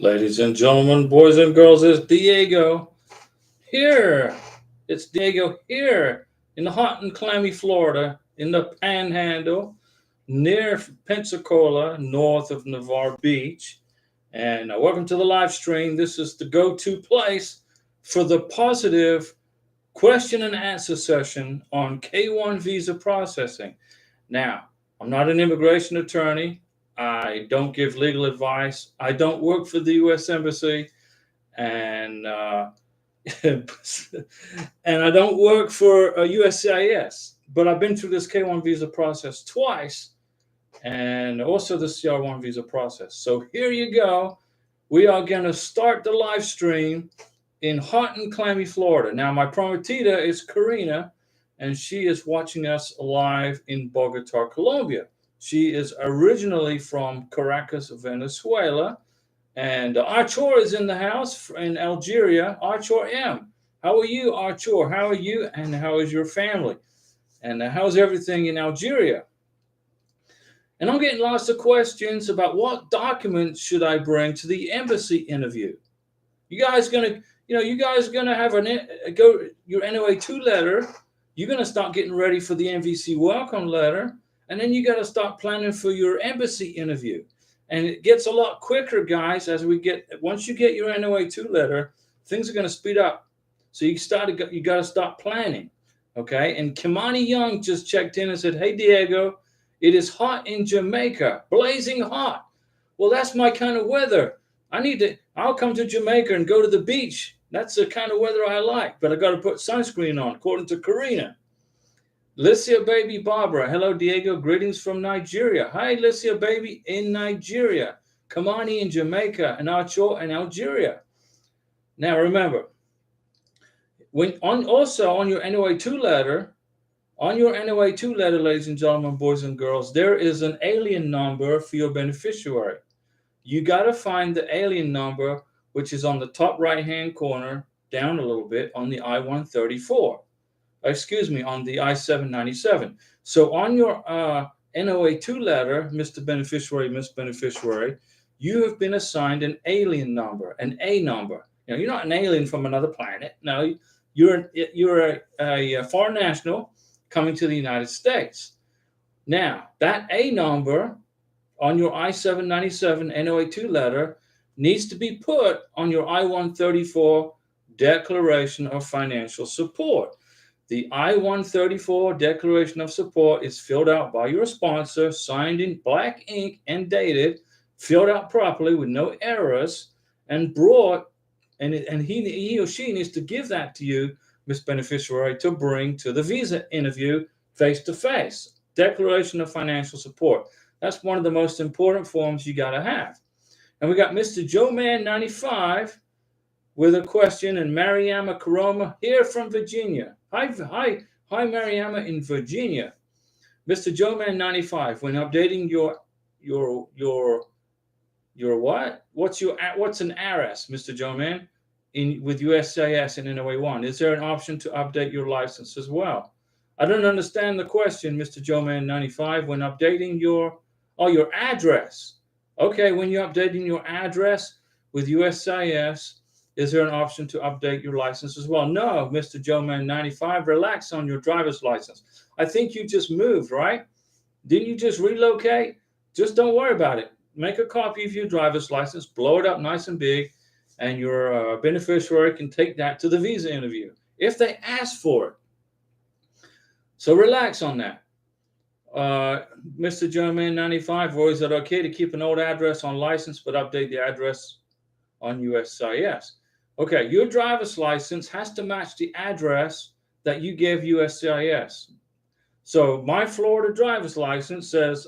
Ladies and gentlemen, boys and girls, it's Diego here. It's Diego here in the hot and clammy Florida, in the Panhandle, near Pensacola, north of Navarre Beach. And welcome to the live stream. This is the go-to place for the positive question and answer session on K1 visa processing. Now, I'm not an immigration attorney. I don't give legal advice. I don't work for the U.S. Embassy, and and I don't work for USCIS. But I've been through this K1 visa process twice, and also the CR1 visa process. So here you go. We are going to start the live stream in hot and clammy Florida. Now, my prometida is Karina, and she is watching us live in Bogota, Colombia. She is originally from Caracas, Venezuela. And Artur is in the house in Algeria. Artur M. How are you, Artur? How are you, and how is your family? And how's everything in Algeria? And I'm getting lots of questions about what documents should I bring to the embassy interview. You guys gonna have your NOA2 letter. You're gonna start getting ready for the MVC welcome letter, and then you got to start planning for your embassy interview. And it gets a lot quicker, guys, once you get your NOA2 letter, things are going to speed up. So you got to start planning, okay? And Kimani Young just checked in and said, "Hey Diego, it is hot in Jamaica, blazing hot." Well, that's my kind of weather. I'll come to Jamaica and go to the beach. That's the kind of weather I like, but I got to put sunscreen on, according to Karina. Licia baby Barbara, hello Diego, greetings from Nigeria. Hi Licia baby in Nigeria, Kamani in Jamaica, and Artur in Algeria. Now remember, also on your NOA2 letter, ladies and gentlemen, boys and girls, there is an alien number for your beneficiary. You got to find the alien number, which is on the top right hand corner, down a little bit on the I-134. On the I-797. So on your NOA2 letter, Mr. Beneficiary, Miss Beneficiary, you have been assigned an alien number, an A number. You're not an alien from another planet. No, you're a foreign national coming to the United States. Now, that A number on your I-797 NOA2 letter needs to be put on your I-134 Declaration of Financial Support. The I-134 Declaration of Support is filled out by your sponsor, signed in black ink and dated, filled out properly with no errors, and brought, and he or she needs to give that to you, Miss Beneficiary, to bring to the visa interview face-to-face. Declaration of Financial Support. That's one of the most important forms you got to have. And we got Mr. Joe Man 95 with a question, and Mariama Karoma here from Virginia. Hi, Mariama in Virginia. Mr. Joe Man 95, when updating your what? What's an ARS, Mr. Joe Man, with USCIS and NOA1? Is there an option to update your license as well? I don't understand the question, Mr. Joe Man 95. When updating your address. Okay, when you're updating your address with USCIS, is there an option to update your license as well? No, Mr. Joe Man 95, relax on your driver's license. I think you just moved, right? Didn't you just relocate? Just don't worry about it. Make a copy of your driver's license, blow it up nice and big, and your beneficiary can take that to the visa interview if they ask for it. So relax on that. Mr. Joe Man 95, or is it okay to keep an old address on license but update the address on USCIS? Okay, your driver's license has to match the address that you gave USCIS. So my Florida driver's license says,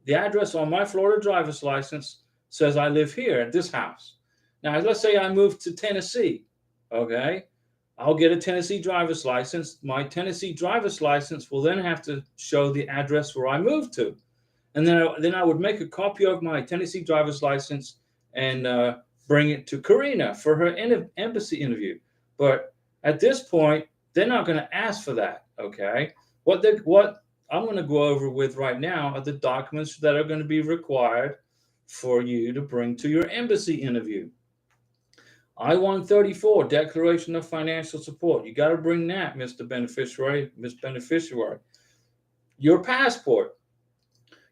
the address on my Florida driver's license says I live here at this house. Now, let's say I moved to Tennessee, okay? I'll get a Tennessee driver's license. My Tennessee driver's license will then have to show the address where I moved to. And then I would make a copy of my Tennessee driver's license and bring it to Karina for her embassy interview. But at this point, they're not going to ask for that, okay? What I'm going to go over with right now are the documents that are going to be required for you to bring to your embassy interview. I-134, Declaration of Financial Support. You got to bring that, Mr. Beneficiary, Miss Beneficiary. Your passport.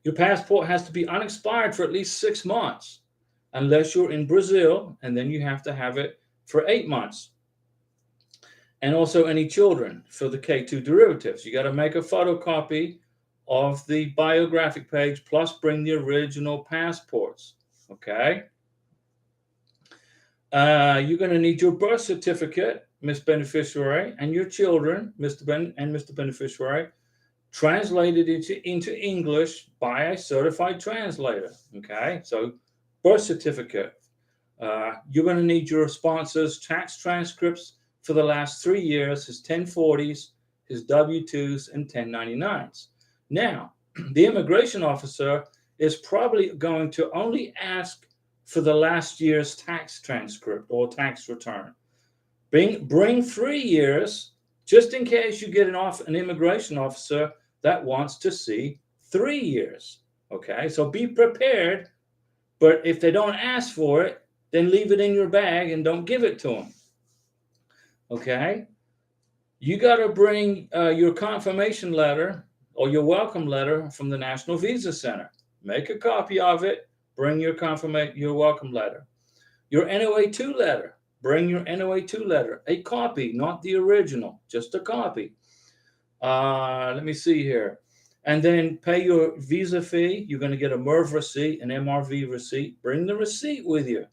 Your passport has to be unexpired for at least 6 months, unless you're in Brazil, and then you have to have it for 8 months. And also any children for the K2 derivatives. You got to make a photocopy of the biographic page, plus bring the original passports. Okay. You're going to need your birth certificate, Miss Beneficiary, and your children, Mr. Beneficiary, translated into English by a certified translator. Okay, so birth certificate. You're going to need your sponsor's tax transcripts for the last 3 years, his 1040s, his W-2s, and 1099s. Now, the immigration officer is probably going to only ask for the last year's tax transcript or tax return. Bring 3 years, just in case you get an immigration officer that wants to see 3 years. Okay, so be prepared, but if they don't ask for it, then leave it in your bag and don't give it to them. Okay, you got to bring your confirmation letter or your welcome letter from the National Visa Center. Make a copy of it. Bring your welcome letter. Your NOA-2 letter. Bring your NOA-2 letter. A copy, not the original, just a copy. Let me see here. And then pay your visa fee. You're going to get a MERV receipt, an MRV receipt. Bring the receipt with you.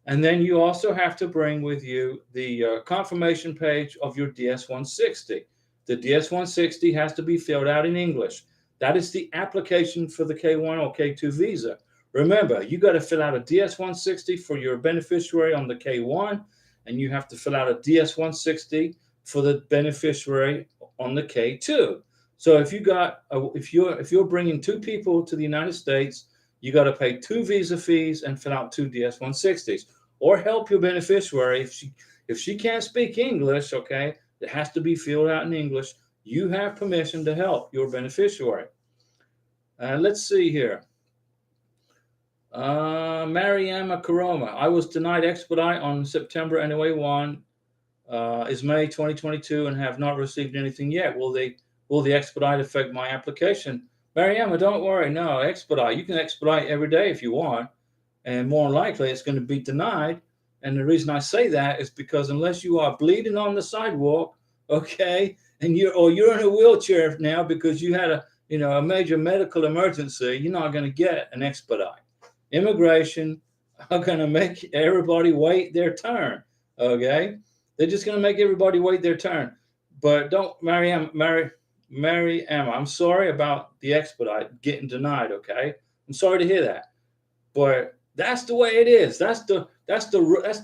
And then you also have to bring with you the confirmation page of your DS-160. The DS-160 has to be filled out in English. That is the application for the K1 or K2 visa. Remember, you got to fill out a DS-160 for your beneficiary on the K1, and you have to fill out a DS-160 for the beneficiary on the K2. So if you're bringing 2 people to the United States, you got to pay 2 visa fees and fill out 2 DS-160s, or help your beneficiary if she can't speak English. Okay, it has to be filled out in English. You have permission to help your beneficiary. Let's see here. Mariama Karoma. I was denied Expedite on September NOA-1. Is May 2022 and have not received anything yet. Will the Expedite affect my application? Mariama, don't worry. No, Expedite. You can expedite every day if you want. And more likely it's going to be denied. And the reason I say that is because unless you are bleeding on the sidewalk, okay, and you're in a wheelchair now because you had a major medical emergency, you're not going to get an Expedite. Immigration are going to make everybody wait their turn. Okay, they're just going to make everybody wait their turn. But don't, Mary Emma, I'm sorry about the Expedite getting denied. Okay, I'm sorry to hear that, but that's the way it is. That's the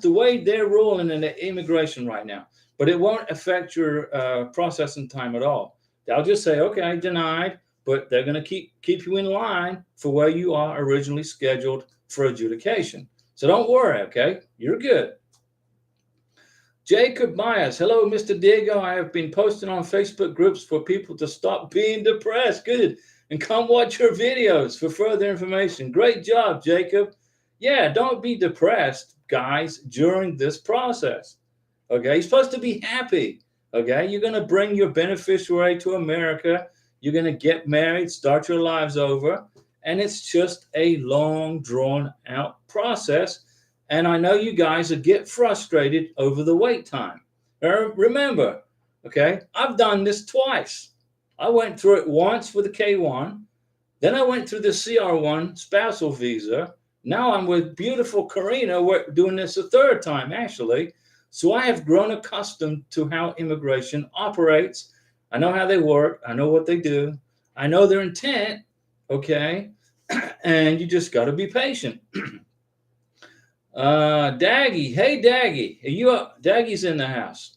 way they're ruling in the immigration right now. But it won't affect your processing time at all. They'll just say, okay, denied, but they're going to keep you in line for where you are originally scheduled for adjudication. So don't worry, okay? You're good. Jacob Myers, hello, Mr. Diego. I have been posting on Facebook groups for people to stop being depressed. Good. And come watch your videos for further information. Great job, Jacob. Yeah, don't be depressed, guys, during this process. Okay, you're supposed to be happy. Okay, you're going to bring your beneficiary to America. You're going to get married, start your lives over. And it's just a long, drawn-out process. And I know you guys will get frustrated over the wait time. Remember, okay, I've done this twice. I went through it once with the K1. Then I went through the CR1 spousal visa. Now I'm with beautiful Karina. We're doing this a 3rd time, actually. So I have grown accustomed to how immigration operates. I know how they work. I know what they do. I know their intent, okay? And you just got to be patient. Daggy. Hey, Daggy. Are you up? Daggy's in the house.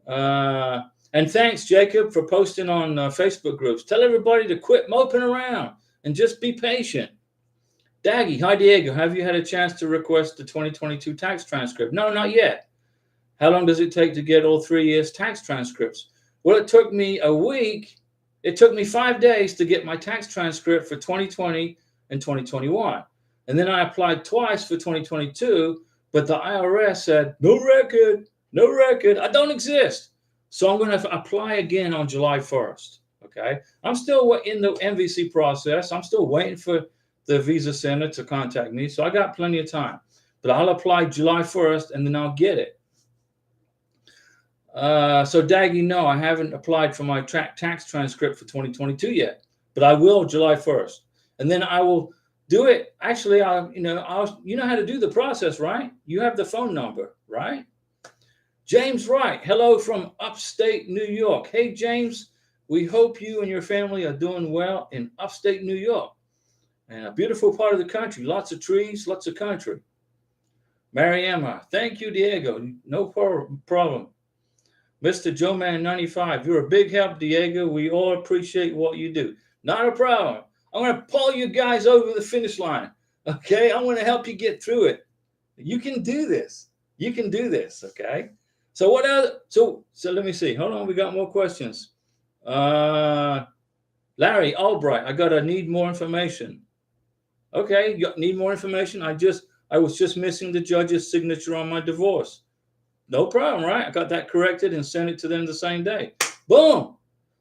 And thanks, Jacob, for posting on Facebook groups. Tell everybody to quit moping around and just be patient. Daggy, hi, Diego. Have you had a chance to request the 2022 tax transcript? No, not yet. How long does it take to get all 3 years tax transcripts? Well, it took me a week. It took me 5 days to get my tax transcript for 2020 in 2021. And then I applied twice for 2022, but the IRS said, no record, no record. I don't exist. So I'm going to apply again on July 1st. Okay. I'm still in the MVC process. I'm still waiting for the visa center to contact me. So I got plenty of time, but I'll apply July 1st and then I'll get it. So Daggy, no, I haven't applied for my tax transcript for 2022 yet, but I will July 1st. And then I will do it. Actually, you know how to do the process, right? You have the phone number, right? James Wright, hello from upstate New York. Hey, James, we hope you and your family are doing well in upstate New York. And a beautiful part of the country, lots of trees, lots of country. Mary Emma, thank you, Diego. No problem. Mr. Joe Man 95, you're a big help, Diego. We all appreciate what you do. Not a problem. I'm going to pull you guys over the finish line. Okay, I want to help you get through it. You can do this. You can do this. Okay. So what other? So let me see. Hold on, we got more questions. Larry Albright, I need more information. Okay, you need more information. I was just missing the judge's signature on my divorce. No problem, right? I got that corrected and sent it to them the same day. Boom.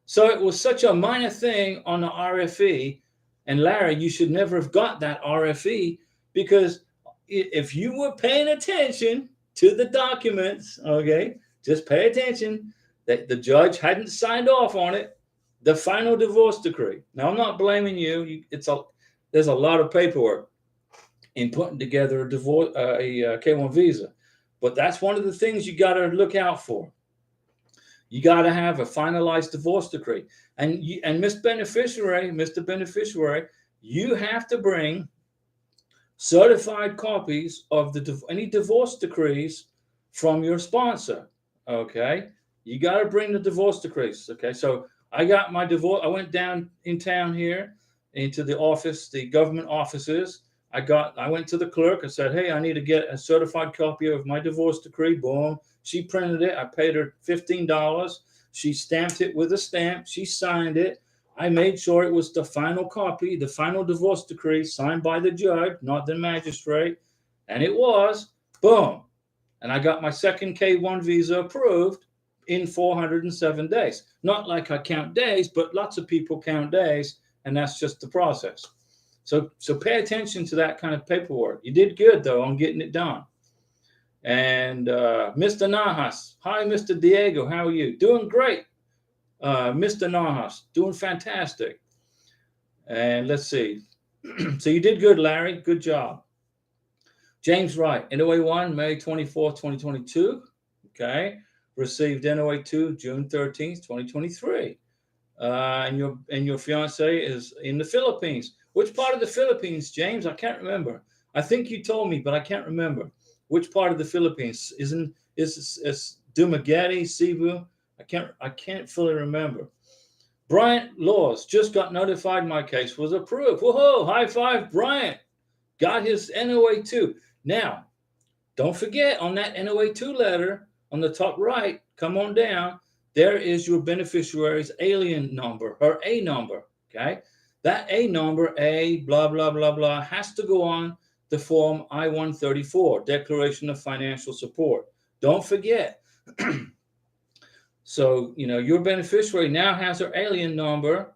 So it was such a minor thing on the RFE. And Larry, you should never have got that RFE, because if you were paying attention to the documents, okay, just pay attention that the judge hadn't signed off on it, the final divorce decree. Now, I'm not blaming you. There's a lot of paperwork in putting together a divorce, a K-1 visa. But that's one of the things you got to look out for. You got to have a finalized divorce decree. And Mr. Beneficiary, you have to bring certified copies of any divorce decrees from your sponsor. Okay. You got to bring the divorce decrees. Okay. So I got my divorce. I went down in town here into the office, the government offices. I went to the clerk. I said, hey, I need to get a certified copy of my divorce decree. Boom. She printed it. I paid her $15. She stamped it with a stamp. She signed it. I made sure it was the final copy, the final divorce decree signed by the judge, not the magistrate. And it was. Boom. And I got my second K-1 visa approved in 407 days. Not like I count days, but lots of people count days. And that's just the process. So pay attention to that kind of paperwork. You did good, though, on getting it done. And Mr. Najas. Hi, Mr. Diego. How are you? Doing great. Mr. Najas. Doing fantastic. And let's see. So you did good, Larry. Good job. James Wright. NOA 1, May 24, 2022. Okay. Received NOA 2, June 13th, 2023. And your fiance is in the Philippines. Which part of the Philippines, James? I can't remember. I think you told me, but I can't remember. Which part of the Philippines? Is Dumaguete, Cebu? I can't fully remember. Bryant Laws just got notified my case was approved. Whoa, high five, Bryant. Got his NOA 2. Now, don't forget on that NOA 2 letter on the top right, come on down, there is your beneficiary's alien number, her A number, okay? That A number, A, blah, blah, blah, blah, has to go on the form I-134, Declaration of Financial Support. Don't forget. So, your beneficiary now has her alien number,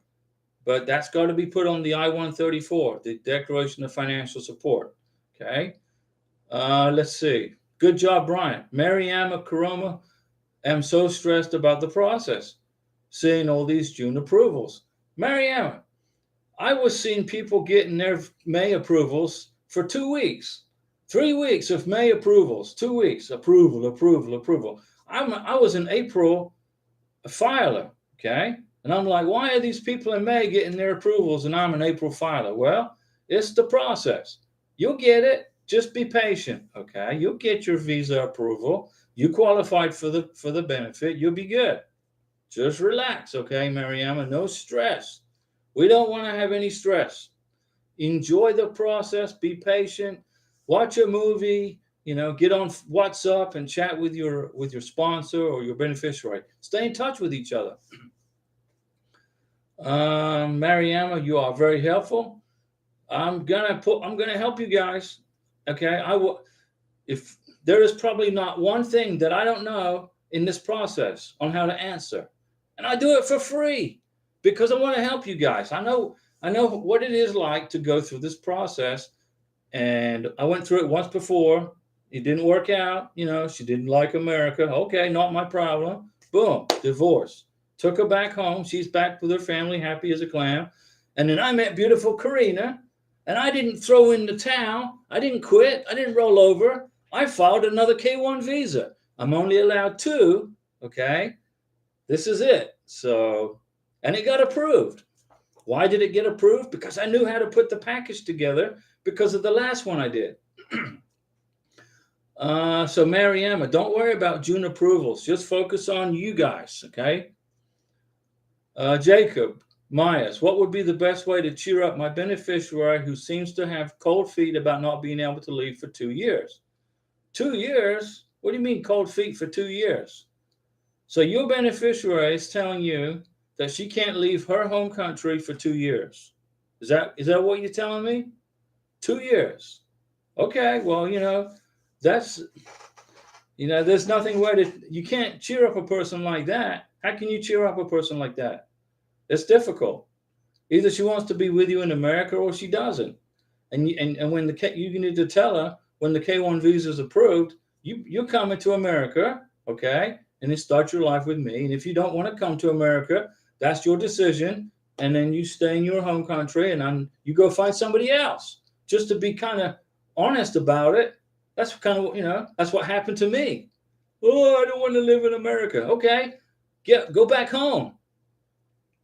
but that's got to be put on the I-134, the Declaration of Financial Support. Okay. Let's see. Good job, Brian. Mariama Karoma. I'm so stressed about the process, seeing all these June approvals. Mariama, I was seeing people getting their May approvals for 2 weeks, 3 weeks of May approvals, 2 weeks, approval. I was an April filer, okay? And I'm like, why are these people in May getting their approvals and I'm an April filer? Well, it's the process. You'll get it. Just be patient, okay? You'll get your visa approval. You qualified for the benefit. You'll be good. Just relax, okay, Mariama? No stress. We don't want to have any stress. Enjoy the process. Be patient. Watch a movie. Get on WhatsApp and chat with your sponsor or your beneficiary. Stay in touch with each other. Mariama, you are very helpful. I'm gonna help you guys. Okay, I will. If there is probably not one thing that I don't know in this process on how to answer, and I do it for free because I want to help you guys. I know what it is like to go through this process, and I went through it once before. It didn't work out. She didn't like America. Okay, not my problem. Boom, divorce. Took her back home. She's back with her family, happy as a clam. And then I met beautiful Karina, and I didn't throw in the towel. I didn't quit. I didn't roll over. I filed another K-1 visa. I'm only allowed two. Okay, this is it. So, and it got approved. Why did it get approved? Because I knew how to put the package together because of the last one I did. So Mariama, don't worry about June approvals. Just focus on you guys, okay? Jacob Myers, what would be the best way to cheer up my beneficiary who seems to have cold feet about not being able to leave for 2 years? 2 years? What do you mean cold feet for 2 years? So your beneficiary is telling you that she can't leave her home country for 2 years. Is that what you're telling me? 2 years. Okay, well, that's, there's nothing you can't cheer up a person like that. How can you cheer up a person like that? It's difficult. Either she wants to be with you in America or she doesn't. And when you need to tell her when the K-1 visa is approved, you're coming to America, okay, and then start your life with me. And if you don't want to come to America, that's your decision. And then you stay in your home country and you go find somebody else. Just to be kind of honest about it. That's kind of, that's what happened to me. Oh, I don't want to live in America. Okay, go back home.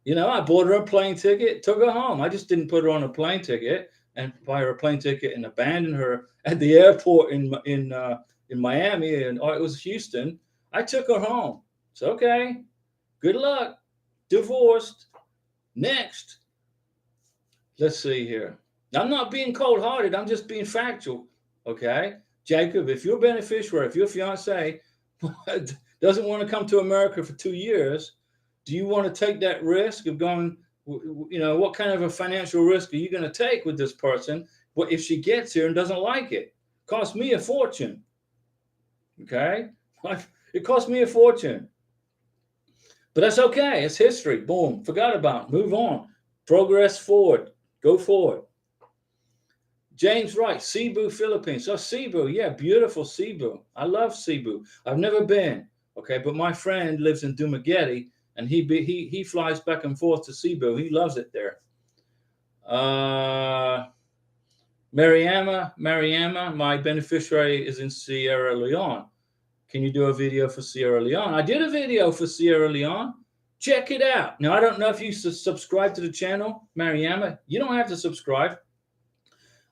I bought her a plane ticket, took her home. I just didn't put her on a plane ticket and buy her a plane ticket and abandon her at the airport in Miami, and it was Houston. I took her home. So, okay, good luck. Divorced. Next. Let's see here. I'm not being cold-hearted. I'm just being factual. Okay, Jacob, if your beneficiary, if your fiance doesn't want to come to America for 2 years, do you want to take that risk of going? What kind of a financial risk are you going to take with this person? What if she gets here and doesn't like it? Cost me a fortune. Okay, it cost me a fortune. But that's okay. It's history. Boom. Forgot about it. Move on. Progress forward. Go forward. James Wright, Cebu, Philippines. Oh, Cebu. Yeah, beautiful Cebu. I love Cebu. I've never been. Okay, but my friend lives in Dumaguete, and he flies back and forth to Cebu. He loves it there. Mariama, my beneficiary is in Sierra Leone. Can you do a video for Sierra Leone? I did a video for Sierra Leone. Check it out. Now, I don't know if you subscribe to the channel, Mariama. You don't have to subscribe.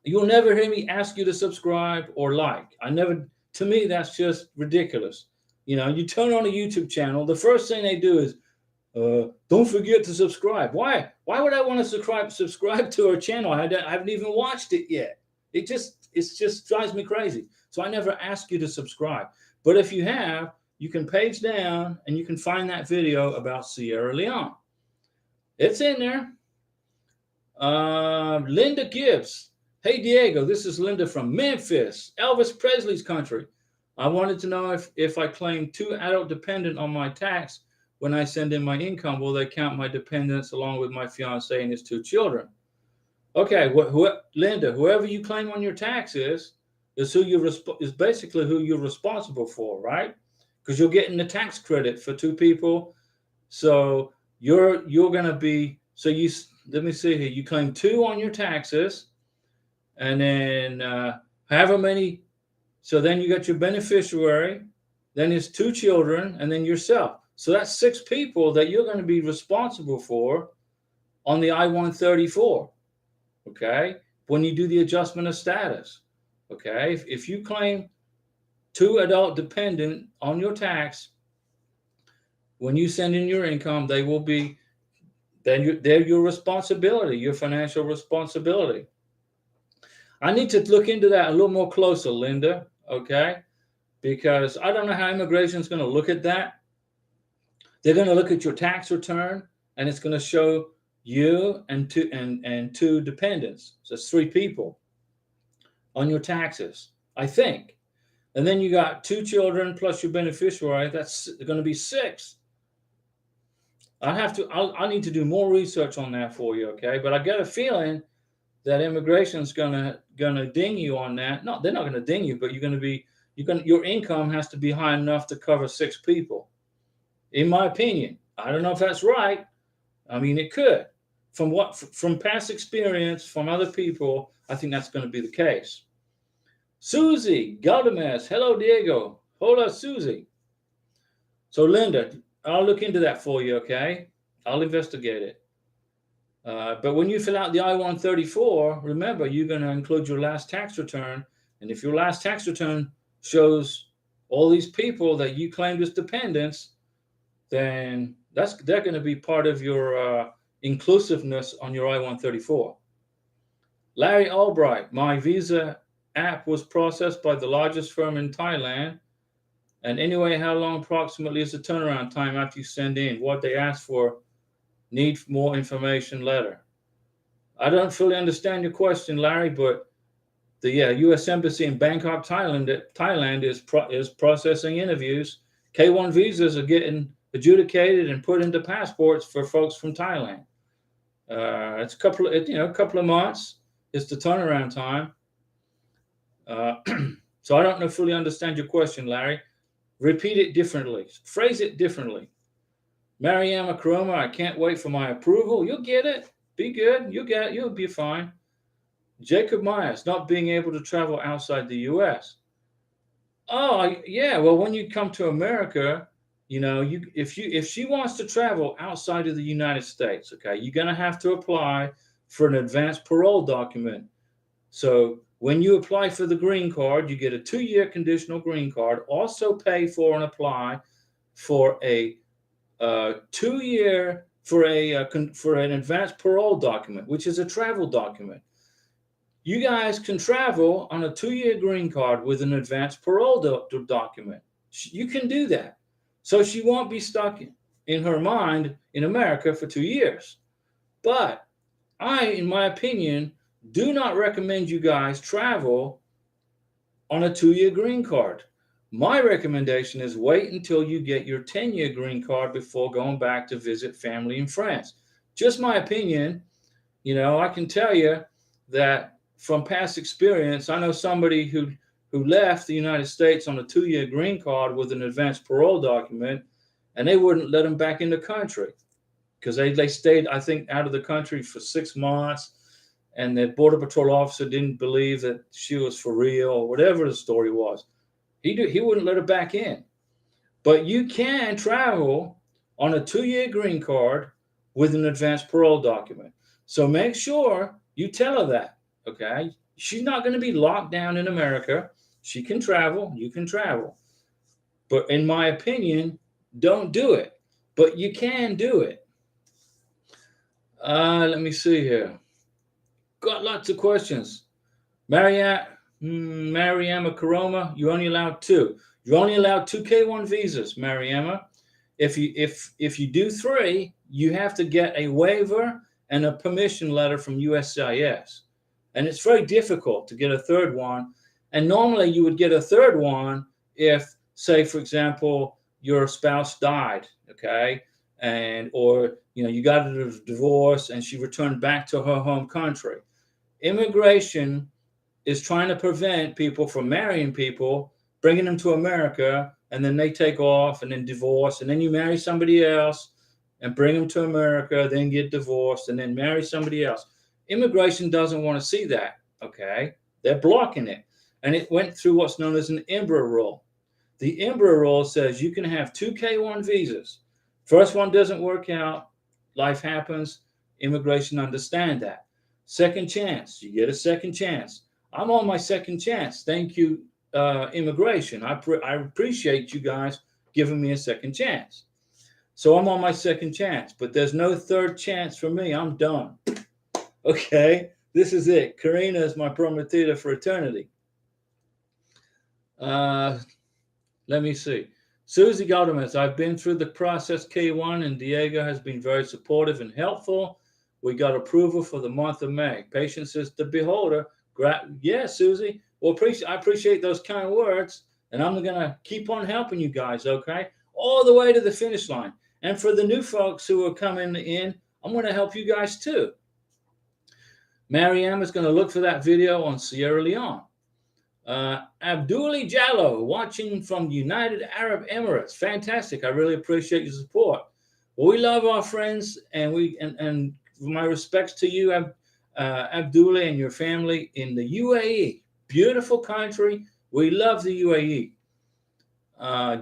You'll never hear me ask you to subscribe or like. To me, that's just ridiculous. You turn on a YouTube channel, the first thing they do is, don't forget to subscribe. Why would I want to subscribe to a channel? I haven't even watched it yet. It just drives me crazy. So I never ask you to subscribe. But if you have, you can page down and you can find that video about Sierra Leone. It's in there. Linda Gibbs. Hey, Diego, this is Linda from Memphis, Elvis Presley's country. I wanted to know if I claim 2 adult dependent on my tax when I send in my income, will they count my dependents along with my fiance and his 2 children? Okay, Linda, whoever you claim on your taxes is basically who you're responsible for, right? Because you're getting the tax credit for 2 people. So you're going to be, let me see here. You claim 2 on your taxes, and then however many. So then you got your beneficiary, then his 2 children, and then yourself. So that's 6 people that you're going to be responsible for on the I-134. Okay, when you do the adjustment of status. Okay, if you claim 2 adult dependent on your tax, when you send in your income, they're your responsibility, your financial responsibility. I need to look into that a little more closer, Linda. Okay, because I don't know how immigration is going to look at that. They're going to look at your tax return, and it's going to show you and two dependents. So it's 3 people on your taxes, I think. And then you got 2 children plus your beneficiary. That's going to be 6. I need to do more research on that for you, okay? But I got a feeling that immigration's gonna ding you on that. No, they're not gonna ding you, but your income has to be high enough to cover 6 people. In my opinion, I don't know if that's right. I mean, it could. From past experience from other people, I think that's going to be the case. Susie Galdames, hello Diego, hola Susie. So Linda, I'll look into that for you, okay? I'll investigate it. But when you fill out the I-134, remember, you're going to include your last tax return. And if your last tax return shows all these people that you claimed as dependents, then they're going to be part of your inclusiveness on your I-134. Larry Albright, my visa app was processed by the largest firm in Thailand. And anyway, how long approximately is the turnaround time after you send in what they ask for? Need more information letter. I don't fully understand your question, Larry, but the U.S. Embassy in Bangkok, Thailand is processing interviews. K-1 visas are getting adjudicated and put into passports for folks from Thailand. It's a couple of months is the turnaround time. So I don't fully understand your question, Larry. Repeat it differently. Phrase it differently. Mariama Karoma, I can't wait for my approval. You'll get it. Be good. You'll be fine. Jacob Myers, not being able to travel outside the U.S. Oh, yeah. Well, when you come to America, if she wants to travel outside of the United States, okay, you're going to have to apply for an advanced parole document. So when you apply for the green card, you get a 2-year conditional green card. Also pay for and apply for a 2-year for an advanced parole document, which is a travel document. You guys can travel on a 2-year green card with an advanced parole document. You can do that. So she won't be stuck in her mind in America for 2 years. But in my opinion, do not recommend you guys travel on a 2-year green card. My recommendation is wait until you get your 10-year green card before going back to visit family and friends. Just my opinion. I can tell you that from past experience, I know somebody who left the United States on a 2-year green card with an advanced parole document, and they wouldn't let them back in the country because they stayed, I think, out of the country for 6 months, and the Border Patrol officer didn't believe that she was for real or whatever the story was. He wouldn't let her back in. But you can travel on a 2-year green card with an advanced parole document. So make sure you tell her that, okay? She's not going to be locked down in America. She can travel. You can travel. But in my opinion, don't do it. But you can do it. Let me see here. Got lots of questions. Mariama Karoma, you're only allowed 2. You're only allowed 2 K-1 visas, Mariama. If you do 3, you have to get a waiver and a permission letter from USCIS. And it's very difficult to get a 3rd one. And normally you would get a 3rd one if, say, for example, your spouse died, okay? Or you got a divorce and she returned back to her home country. Immigration is trying to prevent people from marrying people, bringing them to America, and then they take off and then divorce, and then you marry somebody else and bring them to America, then get divorced, and then marry somebody else. Immigration doesn't want to see that, okay? They're blocking it. And it went through what's known as an Embraer rule. The Embraer rule says you can have 2 K-1 visas. First one doesn't work out, life happens, immigration understand that. Second chance, you get a second chance. I'm on my second chance. Thank you, immigration. I appreciate you guys giving me a second chance. So I'm on my second chance, but there's no 3rd chance for me. I'm done. Okay, this is it. Karina is my prometida for eternity. Let me see. Susie Galdames, I've been through the process K-1, and Diego has been very supportive and helpful. We got approval for the month of May. Patience is the beholder. Yeah, Susie. Well, I appreciate those kind words, and I'm going to keep on helping you guys, okay? All the way to the finish line. And for the new folks who are coming in, I'm going to help you guys too. Mariam is going to look for that video on Sierra Leone. Abduli Jallo, watching from United Arab Emirates. Fantastic. I really appreciate your support. Well, we love our friends, and my respects to you, Abdullah, and your family in the UAE. Beautiful country. We love the UAE.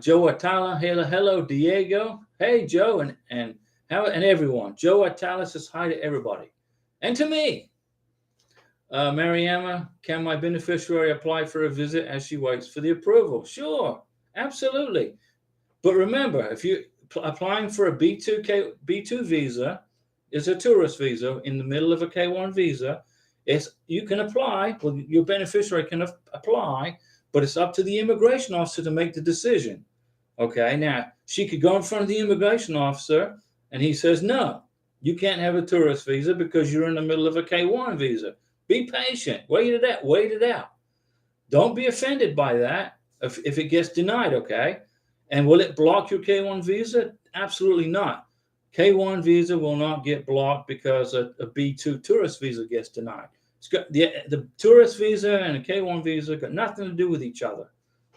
Joe Atala, hello, Diego. Hey, Joe, and everyone. Joe Atala says hi to everybody, and to me. Mariama, can my beneficiary apply for a visit as she waits for the approval? Sure, absolutely. But remember, if you're applying for a B2 visa, is a tourist visa in the middle of a K1 visa, you can apply. Well, your beneficiary can apply, but it's up to the immigration officer to make the decision. Okay, now she could go in front of the immigration officer, and he says, no, you can't have a tourist visa because you're in the middle of a K1 visa. Be patient. Wait it out. Don't be offended by that if it gets denied, okay? And will it block your K1 visa? Absolutely not. K1 visa will not get blocked because a B2 tourist visa gets denied. It's got the tourist visa and a K1 visa got nothing to do with each other,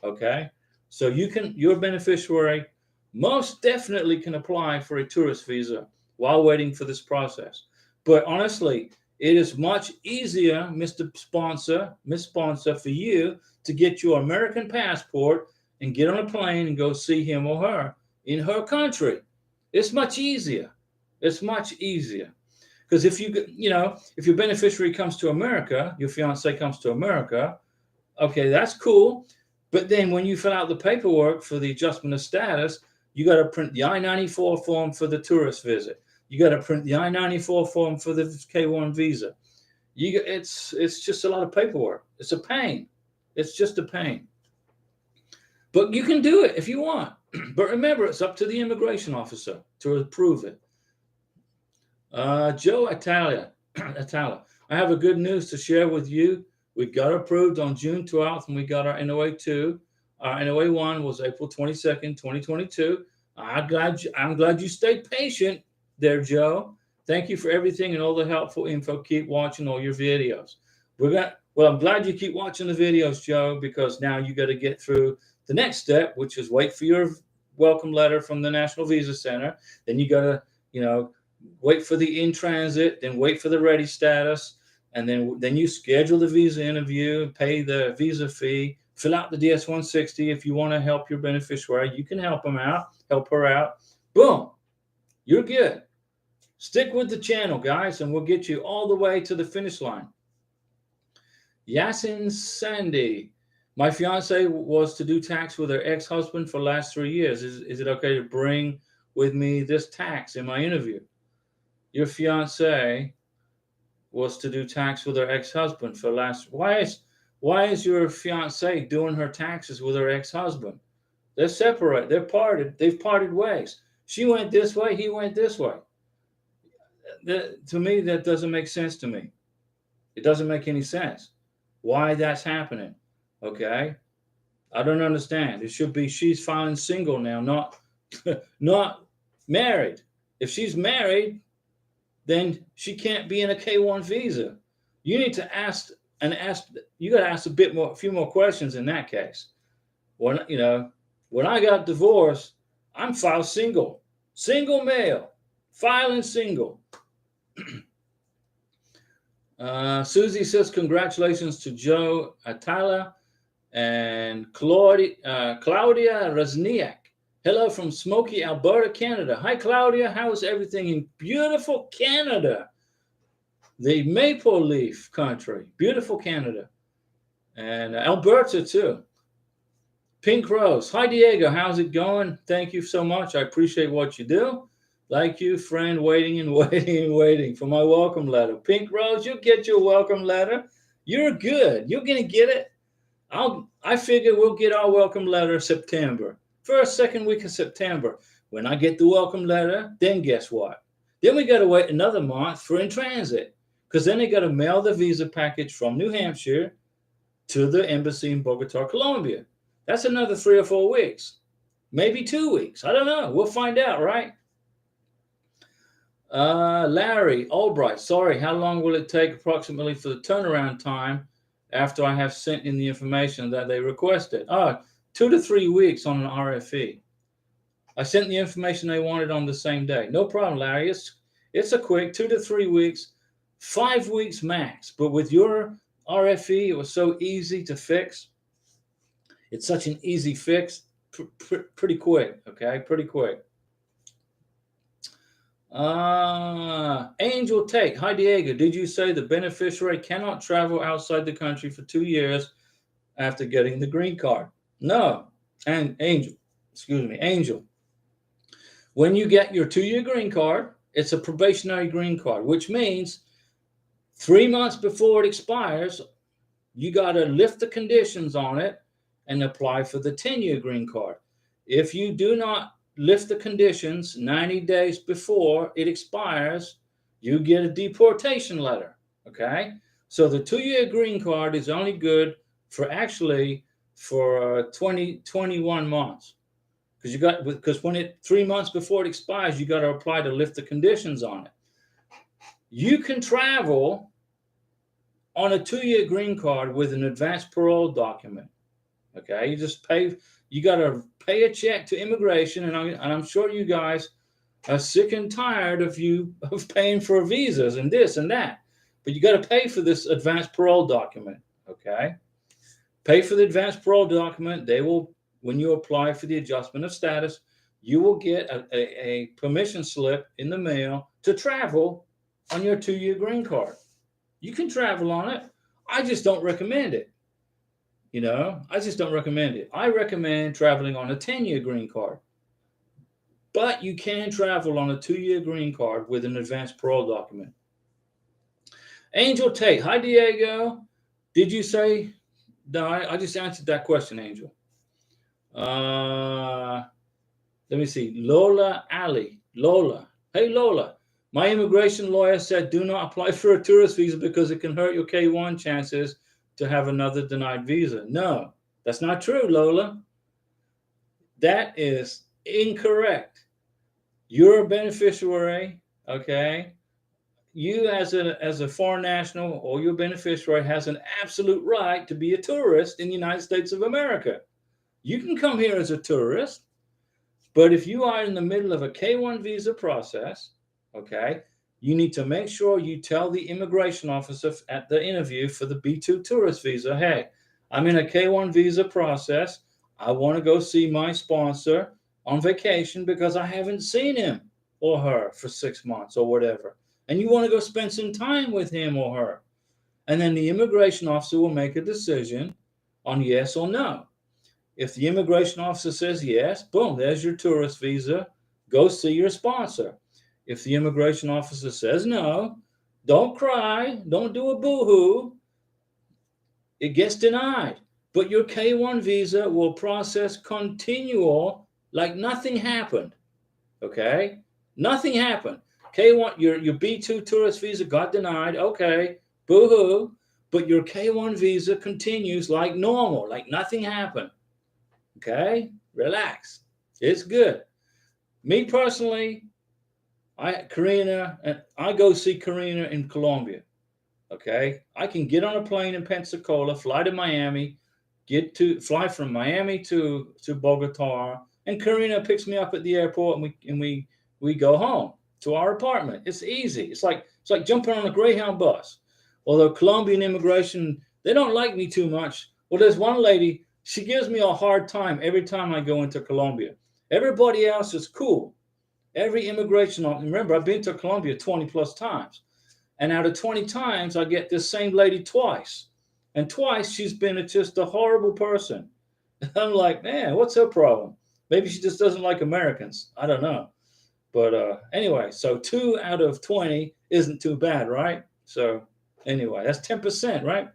okay? So your beneficiary most definitely can apply for a tourist visa while waiting for this process. But honestly, it is much easier, Mr. Sponsor, Miss Sponsor, for you to get your American passport and get on a plane and go see him or her in her country. It's much easier. It's much easier. Because if your beneficiary comes to America, your fiance comes to America, okay, that's cool. But then when you fill out the paperwork for the adjustment of status, you got to print the I-94 form for the tourist visit. You got to print the I-94 form for the K1 visa. It's just a lot of paperwork. It's a pain. It's just a pain. But you can do it if you want. But remember, it's up to the immigration officer to approve it. Joe Atala, I have a good news to share with you. We got approved on June 12th, and we got our NOA 2. Our NOA 1 was April 22nd, 2022. I'm glad you stayed patient there, Joe. Thank you for everything and all the helpful info. Keep watching all your videos. I'm glad you keep watching the videos, Joe, because now you got to get through the next step, which is wait for your welcome letter from the National Visa Center. Then you got to, wait for the in transit, then wait for the ready status, and then you schedule the visa interview, pay the visa fee, fill out the DS-160. If you want to help your beneficiary, you can help her out. Boom, you're good. Stick with the channel, guys, and we'll get you all the way to the finish line. Yasin Sandy, my fiance was to do tax with her ex-husband for the last 3 years. Is it okay to bring with me this tax in my interview? Your fiance was to do tax with her ex-husband for the last. Why is your fiance doing her taxes with her ex-husband? They're separate. They're parted. They've parted ways. She went this way. He went this way. To me, that doesn't make sense to me. It doesn't make any sense why that's happening. Okay, I don't understand. It should be she's filing single now, not married. If she's married, then she can't be in a K1 visa. You need to ask. You got to ask a few more questions in that case. When I got divorced, I'm filed single male, filing single. Susie says congratulations to Joe Atala and Claudia Razniak. Hello from smoky Alberta, Canada. Hi, Claudia. How is everything in beautiful Canada? The maple leaf country. Beautiful Canada. And Alberta, too. Pink Rose. Hi, Diego. How's it going? Thank you so much. I appreciate what you do. Like you, friend, waiting and waiting and waiting for my welcome letter. Pink Rose, you'll get your welcome letter. You're good. You're going to get it. I figure we'll get our welcome letter September. First, second week of September. When I get the welcome letter, then guess what? Then we got to wait another month for in transit, because then they got to mail the visa package from New Hampshire to the embassy in Bogota, Colombia. That's another 3 or 4 weeks, maybe 2 weeks. I don't know. We'll find out, right? Larry Albright, sorry, how long will it take approximately for the turnaround time after I have sent in the information that they requested? 2 to 3 weeks on an RFE. I sent the information they wanted on the same day. No problem, Larry. It's a quick 2 to 3 weeks, 5 weeks max. But with your RFE, it was so easy to fix. It's such an easy fix, pretty quick, okay? Pretty quick. Angel Take. Hi, Diego. Did you say the beneficiary cannot travel outside the country for 2 years after getting the green card? No. And Angel. When you get your 2-year green card, it's a probationary green card, which means 3 months before it expires, you got to lift the conditions on it and apply for the 10-year green card. If you do not lift the conditions 90 days before it expires, you get a deportation letter, okay? So the 2-year green card is only good for 21 months. Because when 3 months before it expires, you got to apply to lift the conditions on it. You can travel on a 2-year green card with an advance parole document. Okay, you got to pay a check to immigration, and I'm sure you guys are sick and tired of paying for visas and this and that. But you got to pay for this advance parole document. Okay, pay for the advance parole document. They will. When you apply for the adjustment of status, you will get a permission slip in the mail to travel on your 2-year green card. You can travel on it. I just don't recommend it. I just don't recommend it. I recommend traveling on a 10-year green card. But you can travel on a 2-year green card with an advance parole document. Angel Tate. Hi, Diego. Did you say... No, I just answered that question, Angel. Let me see. Lola Ali. Lola. Hey, Lola. My immigration lawyer said do not apply for a tourist visa because it can hurt your K-1 chances to have another denied visa. No, that's not true, Lola. That is incorrect. You're a beneficiary, okay? You as a foreign national or your beneficiary has an absolute right to be a tourist in the United States of America. You can come here as a tourist, but if you are in the middle of a K-1 visa process, okay, you need to make sure you tell the immigration officer at the interview for the B2 tourist visa, hey, I'm in a K-1 visa process. I want to go see my sponsor on vacation because I haven't seen him or her for 6 months or whatever. And you want to go spend some time with him or her. And then the immigration officer will make a decision on yes or no. If the immigration officer says yes, boom, there's your tourist visa. Go see your sponsor. If the immigration officer says no, don't cry, don't do a boo-hoo. It gets denied. But your K-1 visa will process continual like nothing happened. Okay? Nothing happened. K-1, your B2 tourist visa got denied. Okay, boo-hoo. But your K-1 visa continues like normal, like nothing happened. Okay, relax. It's good. Me personally, I go see Karina in Colombia. Okay, I can get on a plane in Pensacola, fly to Miami, fly from Miami to Bogota, and Karina picks me up at the airport, and we go home to our apartment. It's easy. It's like jumping on a Greyhound bus. Although Colombian immigration, they don't like me too much. Well, there's one lady. She gives me a hard time every time I go into Colombia. Everybody else is cool. Every immigration officer, remember, I've been to Colombia 20 plus times. And out of 20 times, I get this same lady twice. And twice, she's been just a horrible person. I'm like, man, what's her problem? Maybe she just doesn't like Americans. I don't know. But anyway, so 2 out of 20 isn't too bad, right? So anyway, that's 10%, right?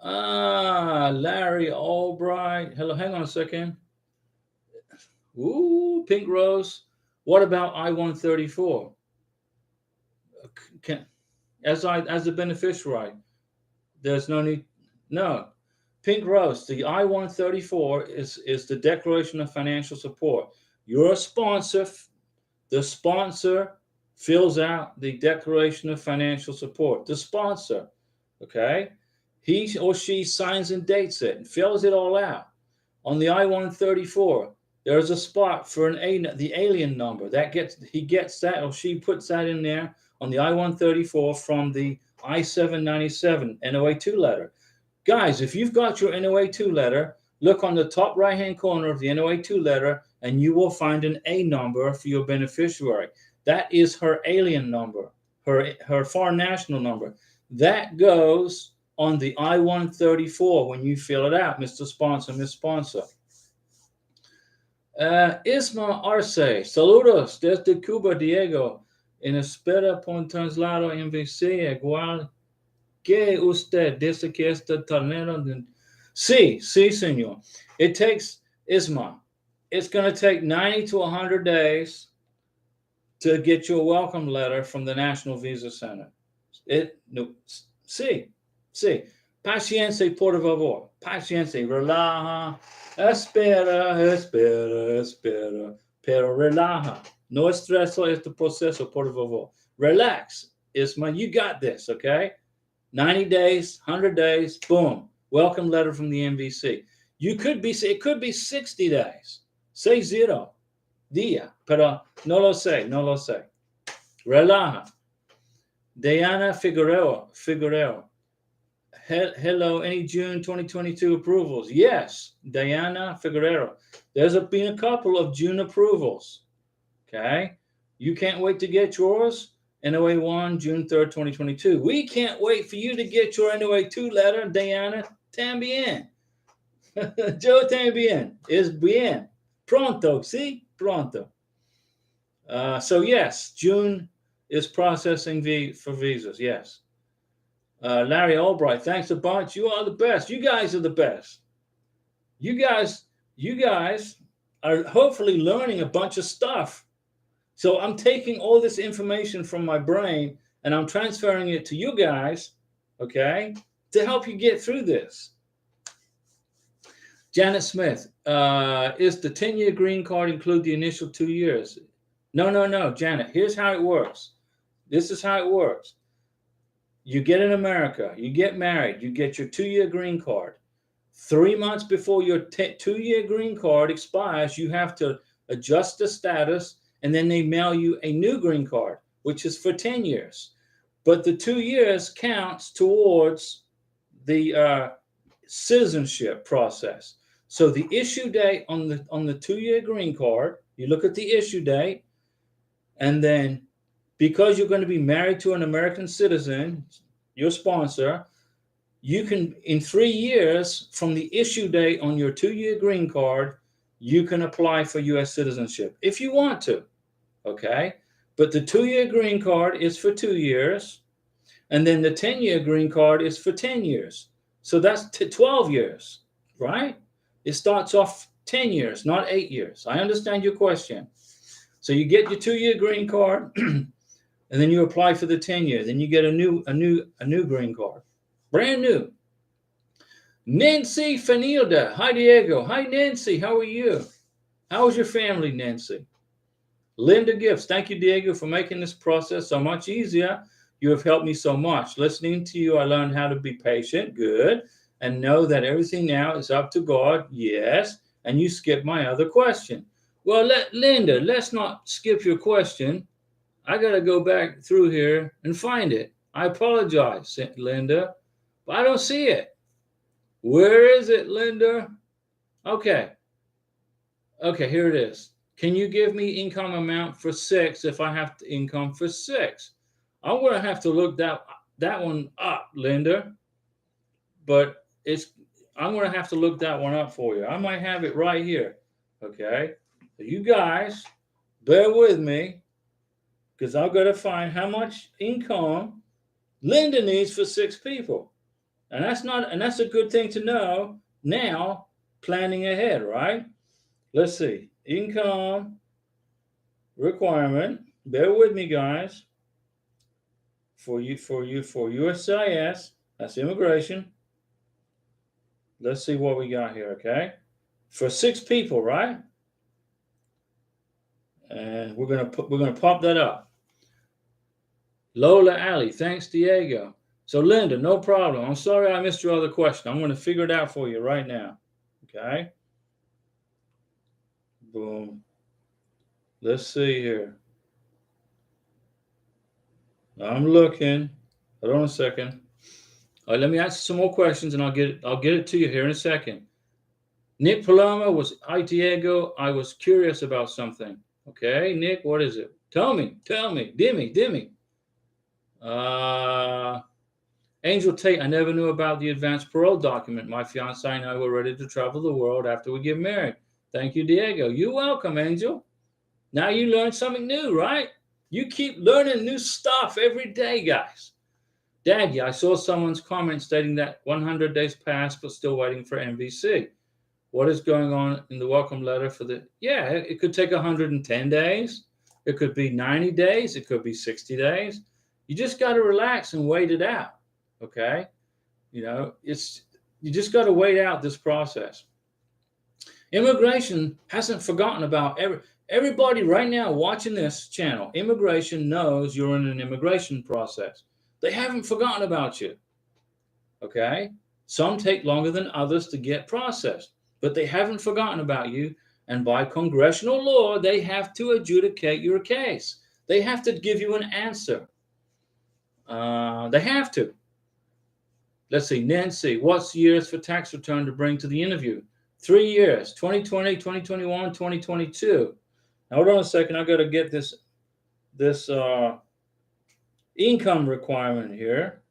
Larry Albright. Hello, hang on a second. Ooh, Pink Rose. What about I-134? As a beneficiary, there's no need. No. Pink Rose, the I-134 is the Declaration of Financial Support. You're a sponsor. The sponsor fills out the Declaration of Financial Support. The sponsor, okay? He or she signs and dates it and fills it all out. On the I-134, there's a spot for the alien number. He gets that, or she puts that in there on the I-134 from the I-797 NOA2 letter. Guys, if you've got your NOA2 letter, look on the top right-hand corner of the NOA2 letter, and you will find an A number for your beneficiary. That is her alien number, her foreign national number. That goes on the I-134 when you fill it out, Mr. Sponsor, Miss Sponsor. Isma Arce, saludos desde Cuba, Diego. En espera por un traslado MVC igual que usted dice que este torneo. Sí, señor. It takes, Isma, it's going to take 90 to 100 days to get you a welcome letter from the National Visa Center. Sí. Paciencia, por favor. Paciencia, relaja. Espera. Pero relaja. No estreso este proceso, por favor. Relax, Isma. You got this, okay? 90 days, 100 days, boom. Welcome letter from the MVC. It could be 60 days. Say 0 día, pero no lo sé. Relaja. Diana Figueroa. Hello, any June 2022 approvals? Yes, Diana Figueroa. There's been a couple of June approvals. Okay. You can't wait to get yours. NOA 1, June 3rd, 2022. We can't wait for you to get your NOA 2 letter, Diana. También. Yo también. Es bien. Pronto, sí? Pronto. So yes, June is processing for visas. Yes. Larry Albright, thanks a bunch. You are the best. You guys are the best. You guys are hopefully learning a bunch of stuff. So I'm taking all this information from my brain and I'm transferring it to you guys, okay, to help you get through this. Janet Smith, is the 10-year green card include the initial 2 years? No, Janet. Here's how it works. This is how it works. You get in America, you get married, you get your 2-year green card. 3 months before your 2-year green card expires, you have to adjust the status, and then they mail you a new green card, which is for 10 years. But the 2 years counts towards the citizenship process. So the issue date on the 2-year green card, you look at the issue date, and then because you're going to be married to an American citizen, your sponsor, you can, in 3 years from the issue date on your 2-year green card, you can apply for U.S. citizenship if you want to, okay? But the 2-year green card is for 2 years, and then the 10-year green card is for 10 years. So that's 12 years, right? It starts off 10 years, not 8 years. I understand your question. So you get your 2-year green card, and then you apply for the 10-year. Then you get a new green card, brand new. Nancy Fanilda. Hi, Diego. Hi, Nancy. How are you? How is your family, Nancy? Linda Gifts. Thank you, Diego, for making this process so much easier. You have helped me so much. Listening to you, I learned how to be patient. Good. And know that everything now is up to God. Yes. And you skipped my other question. Well, Linda, let's not skip your question. I got to go back through here and find it. I apologize, Linda, but I don't see it. Where is it, Linda? Okay, here it is. Can you give me income amount for 6 if I have income for 6? I'm going to have to look that one up, Linda. But I'm going to have to look that one up for you. I might have it right here. Okay, so you guys bear with me, because I've got to find how much income Linda needs for 6 people. And that's a good thing to know now, planning ahead, right? Let's see. Income requirement. Bear with me, guys. For USCIS, that's immigration. Let's see what we got here, okay? For 6 people, right? And we're gonna pop that up. Lola Ali, thanks, Diego. So Linda, no problem. I'm sorry I missed your other question. I'm gonna figure it out for you right now. Okay. Boom. Let's see here. I'm looking. Hold on a second. All right, let me ask some more questions and I'll get it to you here in a second. Nick Paloma was, hi Diego, I was curious about something. Okay, Nick, what is it? Tell me, Dimmy. Angel Tate, I never knew about the advance parole document. My fiance and I were ready to travel the world after we get married. Thank you, Diego. You're welcome, Angel. Now you learned something new, right? You keep learning new stuff every day, guys. Daggy, I saw someone's comment stating that 100 days passed but still waiting for MVC. What is going on in the welcome letter for the... Yeah, it could take 110 days. It could be 90 days. It could be 60 days. You just got to relax and wait it out, okay? You know, you just got to wait out this process. Immigration hasn't forgotten about everybody right now watching this channel. Immigration knows you're in an immigration process. They haven't forgotten about you, okay? Some take longer than others to get processed, but they haven't forgotten about you. And by congressional law, they have to adjudicate your case. They have to give you an answer. They have to. Let's see, Nancy, what's years for tax return to bring to the interview? 3 years, 2020, 2021, 2022. Now, hold on a second. I got to get this income requirement here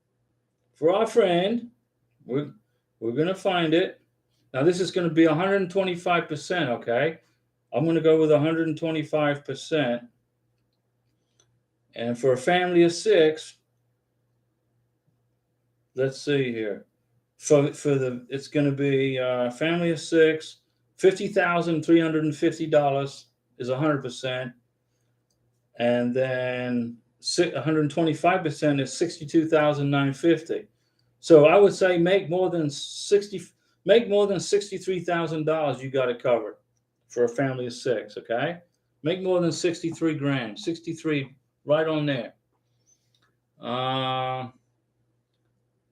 for our friend. We're going to find it. Now, this is going to be 125%, okay? I'm going to go with 125%. And for a family of 6, let's see here. It's going to be family of 6, $50,350 is 100%, and then 125% is $62,950. So I would say make more than $63,000. You got it covered for a family of 6. Okay, make more than 63 grand. 63, right on there.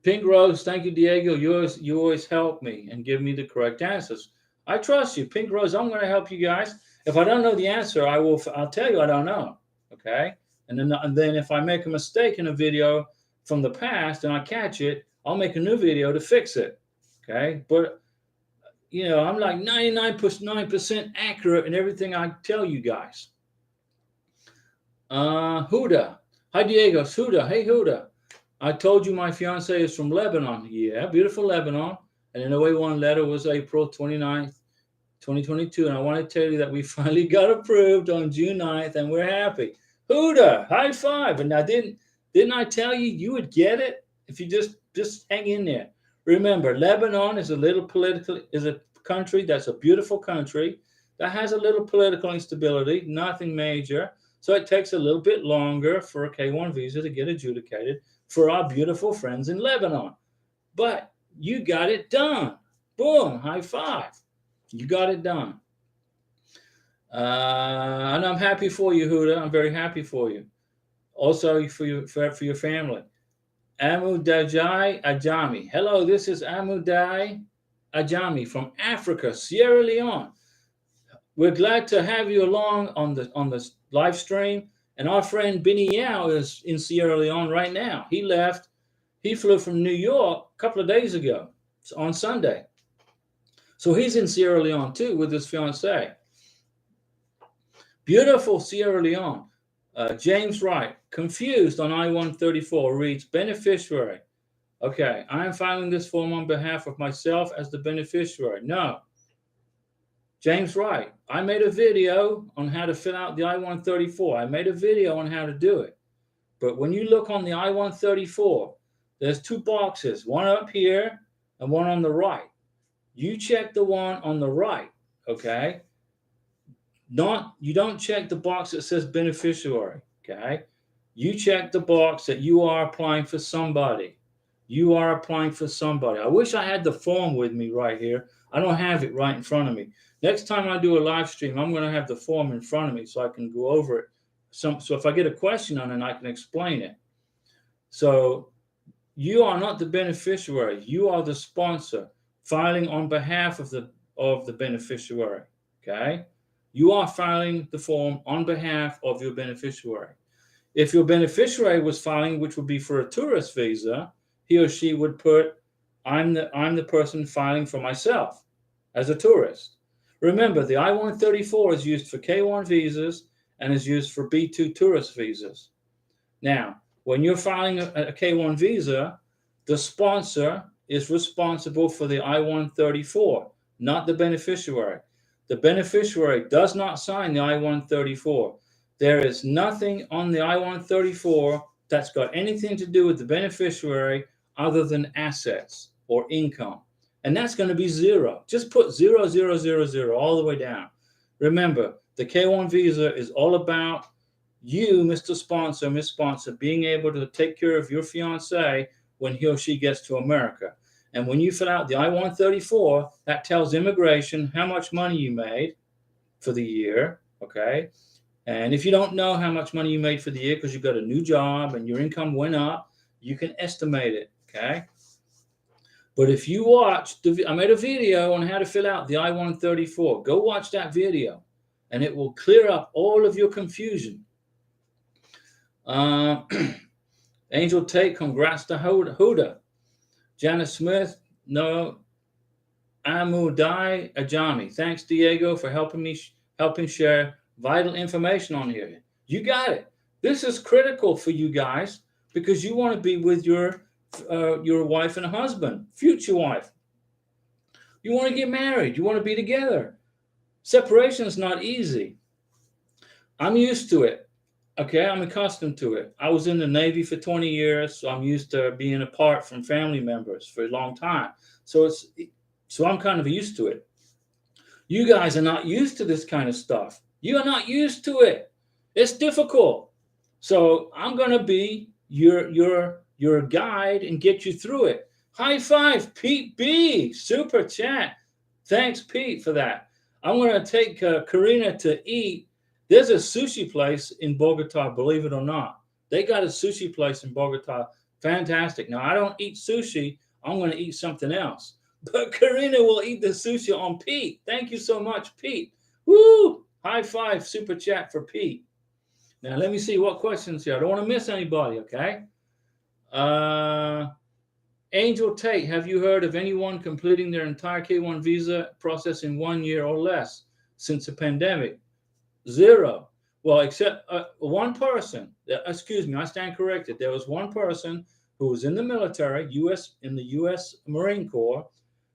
Pink Rose, thank you, Diego. You always help me and give me the correct answers. I trust you, Pink Rose. I'm going to help you guys. If I don't know the answer, I'll tell you I don't know. Okay, and then if I make a mistake in a video from the past and I catch it, I'll make a new video to fix it. Okay, but you know, I'm like 99% accurate in everything I tell you guys. Huda, hi Diego. It's Huda. Hey Huda. I told you my fiance is from Lebanon. Yeah, beautiful Lebanon. And in the way one letter was April 29th, 2022. And I want to tell you that we finally got approved on June 9th and we're happy. Huda, high five. And now didn't I tell you would get it if you just hang in there. Remember, Lebanon is a country that's a beautiful country that has a little political instability, nothing major. So it takes a little bit longer for a K-1 visa to get adjudicated for our beautiful friends in Lebanon. But you got it done. Boom, high five. You got it done. And I'm happy for you, Huda. I'm very happy for you. Also for your family. Amudajai Ajami. Hello, this is Amudai Ajami from Africa, Sierra Leone. We're glad to have you along on the live stream. And our friend Benny Yao is in Sierra Leone right now. He flew from New York a couple of days ago, on Sunday. So he's in Sierra Leone too with his fiancée. Beautiful Sierra Leone. James Wright, confused on I-134, reads beneficiary. Okay, I am filing this form on behalf of myself as the beneficiary. No. James Wright, I made a video on how to fill out the I-134. I made a video on how to do it. But when you look on the I-134, there's 2 boxes, one up here and one on the right. You check the one on the right, okay? You don't check the box that says beneficiary, okay? You check the box that you are applying for somebody. You are applying for somebody. I wish I had the form with me right here. I don't have it right in front of me. Next time I do a live stream, I'm going to have the form in front of me so I can go over it. So if I get a question on it, I can explain it. So you are not the beneficiary. You are the sponsor filing on behalf of the beneficiary. Okay? You are filing the form on behalf of your beneficiary. If your beneficiary was filing, which would be for a tourist visa, he or she would put, I'm the person filing for myself as a tourist. Remember, the I-134 is used for K-1 visas and is used for B-2 tourist visas. Now, when you're filing a K-1 visa, the sponsor is responsible for the I-134, not the beneficiary. The beneficiary does not sign the I-134. There is nothing on the I-134 that's got anything to do with the beneficiary other than assets or income. And that's going to be zero. Just put 0, 0, 0, 0 all the way down. Remember, the K-1 visa is all about you, Mr. Sponsor, Miss Sponsor, being able to take care of your fiance when he or she gets to America. And when you fill out the I-134, that tells immigration how much money you made for the year, okay? And if you don't know how much money you made for the year because you got a new job and your income went up, you can estimate it, okay? But if you watch, I made a video on how to fill out the I-134. Go watch that video, and it will clear up all of your confusion. Angel Tate, congrats to Huda. Janice Smith, no, Amudai Ajami. Thanks, Diego, for helping share vital information on here. You got it. This is critical for you guys because you want to be with your wife and husband, future wife. You want to get married. You want to be together. Separation is not easy. I'm used to it. Okay, I'm accustomed to it. I was in the Navy for 20 years, so I'm used to being apart from family members for a long time. So I'm kind of used to it. You guys are not used to this kind of stuff. You are not used to it. It's difficult. So I'm going to be your guide and get you through it. High five, Pete B. Super chat. Thanks, Pete, for that. I'm going to take Karina to eat. There's a sushi place in Bogota, believe it or not. They got a sushi place in Bogota. Fantastic. Now, I don't eat sushi. I'm going to eat something else. But Karina will eat the sushi on Pete. Thank you so much, Pete. Woo! High five, super chat for Pete. Now, let me see what questions here. I don't want to miss anybody, okay? Angel Tate, have you heard of anyone completing their entire K-1 visa process in 1 year or less since the pandemic? Zero. Well, except one person. Excuse me, I stand corrected. There was one person who was in the military, in the U.S. Marine Corps,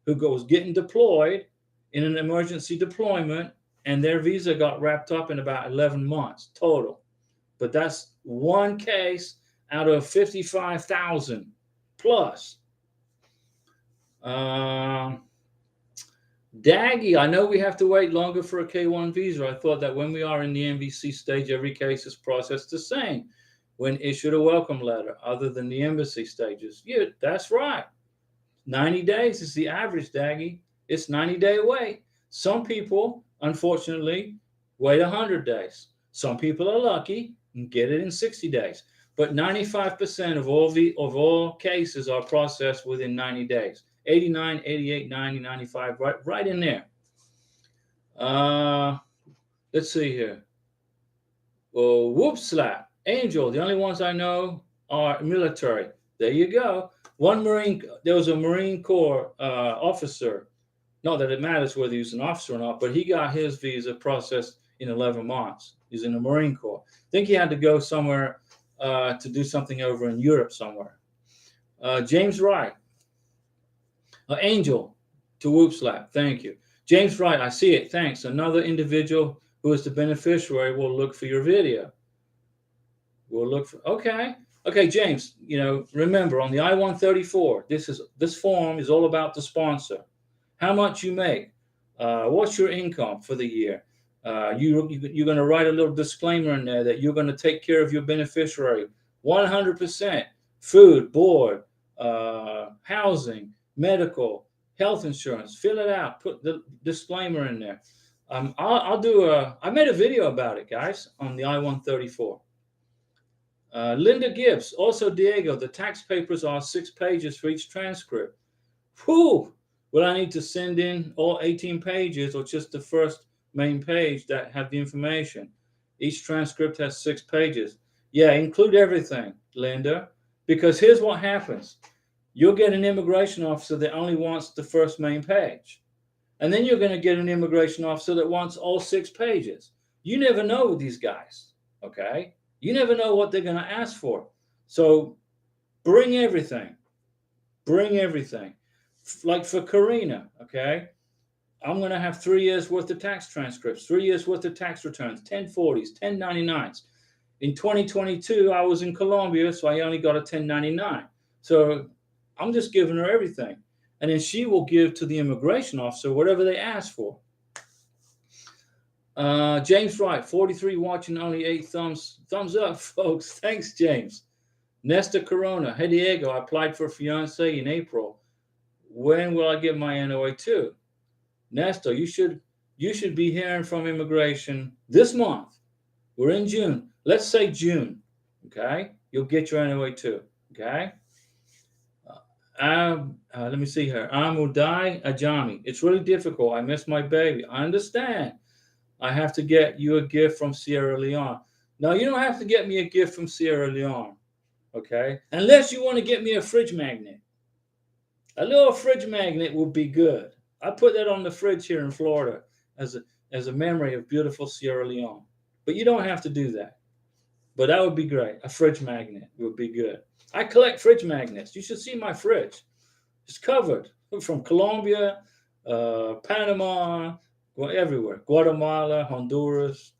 who was getting deployed in an emergency deployment, and their visa got wrapped up in about 11 months total. But that's one case out of 55,000 plus. Daggy, I know we have to wait longer for a K-1 visa. I thought that when we are in the NVC stage, every case is processed the same when issued a welcome letter, other than the embassy stages. Yeah, that's right. 90 days is the average, Daggy. It's 90-day wait. Some people, unfortunately, wait 100 days. Some people are lucky and get it in 60 days. But 95% of all cases are processed within 90 days. 89, 88, 90, 95, right in there. Let's see here. Oh, whoop slap. Angel, the only ones I know are military. There you go. There was a Marine Corps officer. Not that it matters whether he's an officer or not, but he got his visa processed in 11 months. He's in the Marine Corps. I think he had to go somewhere to do something over in Europe somewhere. James Wright. Angel to whoop slap. Thank you. James Wright, I see it. Thanks. Another individual who is the beneficiary will look for your video. We'll look for, okay, James, remember on the I-134, this form is all about the sponsor. How much you make, what's your income for the year, You're going to write a little disclaimer in there that you're going to take care of your beneficiary 100%. Food, board, housing, medical, health insurance. Fill it out. Put the disclaimer in there. I made a video about it, guys, on the I-134. Linda Gibbs, also Diego, the tax papers are 6 pages for each transcript. Whew! Will I need to send in all 18 pages or just the first main page that have the information? Each transcript has 6 pages. Yeah, include everything, Linda, because here's what happens. You'll get an immigration officer that only wants the first main page. And then you're going to get an immigration officer that wants all 6 pages. You never know with these guys, okay? You never know what they're going to ask for. So bring everything. Bring everything. Like for Karina, okay? I'm going to have 3 years worth of tax transcripts, 3 years worth of tax returns, 1040s, 1099s. In 2022, I was in Colombia, so I only got a 1099. So I'm just giving her everything. And then she will give to the immigration officer whatever they ask for. James Wright, 43 watching, only 8 thumbs up, folks. Thanks, James. Nesta Corona, hey Diego, I applied for a fiance in April. When will I get my NOA2? Nesta, you should be hearing from immigration this month. We're in June. Let's say June. Okay, you'll get your NOA2. Okay. Let me see here. Amudai Ajami. It's really difficult. I miss my baby. I understand. I have to get you a gift from Sierra Leone. No, you don't have to get me a gift from Sierra Leone. Okay? Unless you want to get me a fridge magnet. A little fridge magnet would be good. I put that on the fridge here in Florida as a memory of beautiful Sierra Leone. But you don't have to do that. But that would be great. A fridge magnet would be good. I collect fridge magnets. You should see my fridge. It's covered from Colombia, Panama, everywhere. Guatemala, Honduras.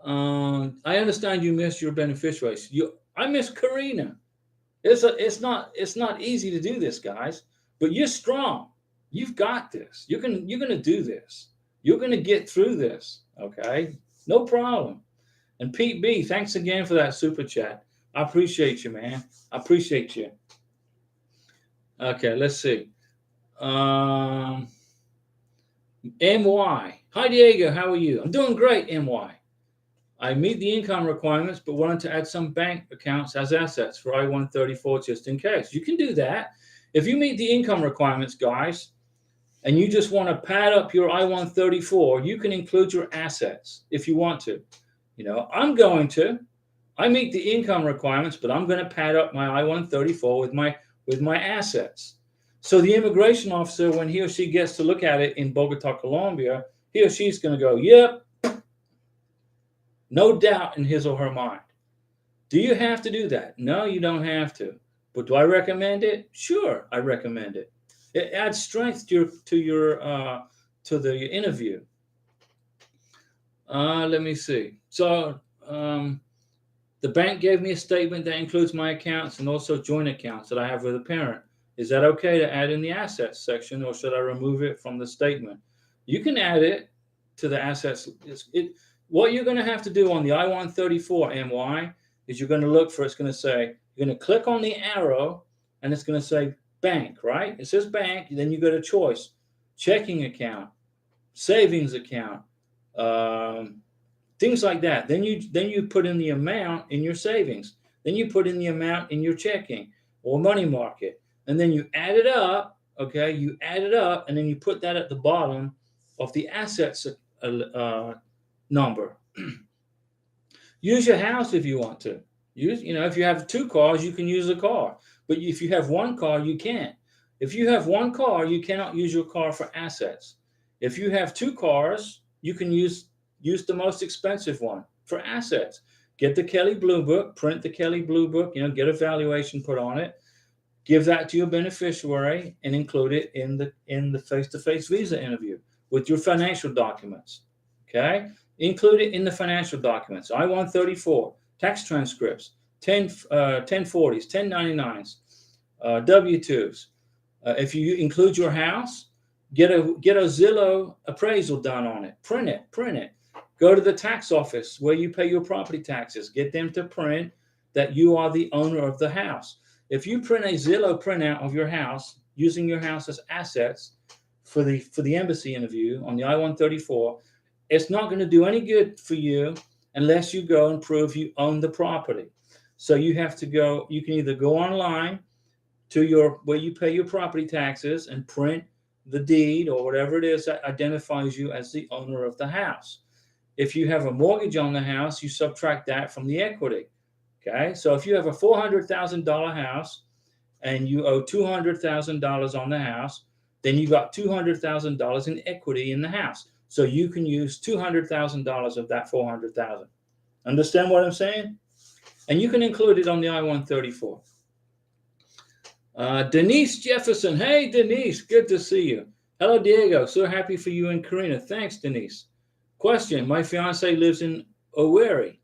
I understand you miss your beneficiaries. I miss Karina. It's not easy to do this, guys. But you're strong. You've got this. You're gonna do this. You're gonna get through this. Okay, no problem. And Pete B, thanks again for that super chat. I appreciate you, man. I appreciate you. Okay, let's see. MY. Hi, Diego. How are you? I'm doing great, MY. I meet the income requirements, but wanted to add some bank accounts as assets for I-134 just in case. You can do that. If you meet the income requirements, guys, and you just want to pad up your I-134, you can include your assets if you want to. You know, I meet the income requirements, but I'm going to pad up my I-134 with my assets. So the immigration officer, when he or she gets to look at it in Bogota, Colombia, he or she's going to go, yep, no doubt in his or her mind. Do you have to do that? No, you don't have to. But do I recommend it? Sure, I recommend it. It adds strength to the interview. Let me see. So the bank gave me a statement that includes my accounts and also joint accounts that I have with a parent. Is that okay to add in the assets section, or should I remove it from the statement? You can add it to the assets. What you're going to have to do on the I-134 MY is you're going to look for, it's going to say, you're going to click on the arrow and it's going to say bank, right? It says bank, then you go to choice, checking account, savings account, things like that. Then you put in the amount in your savings. Then you put in the amount in your checking or money market. And then you add it up, okay? You add it up, and then you put that at the bottom of the assets number. Use your house if you want to. If you have 2 cars, you can use a car. But if you have 1 car, you can't. If you have 1 car, you cannot use your car for assets. If you have 2 cars, you can use the most expensive one for assets. Get the Kelly Blue Book, print the Kelly Blue Book, get a valuation put on it. Give that to your beneficiary and include it in the face-to-face visa interview with your financial documents. Okay? Include it in the financial documents. I-134, tax transcripts, 1040s, 1099s, W-2s. If you include your house, Get a Zillow appraisal done on it. Print it. Go to the tax office where you pay your property taxes. Get them to print that you are the owner of the house. If you print a Zillow printout of your house using your house as assets for the embassy interview on the I-134, it's not going to do any good for you unless you go and prove you own the property. So you have to go. You can either go online to where you pay your property taxes and print the deed or whatever it is that identifies you as the owner of the house. If you have a mortgage on the house, you subtract that from the equity. Okay, so if you have a $400,000 house and you owe $200,000 on the house, then you got $200,000 in equity in the house. So you can use $200,000 of that $400,000. Understand what I'm saying? And you can include it on the I-134. Denise Jefferson. Hey, Denise. Good to see you. Hello, Diego. So happy for you and Karina. Thanks, Denise. Question. My fiance lives in Owerri.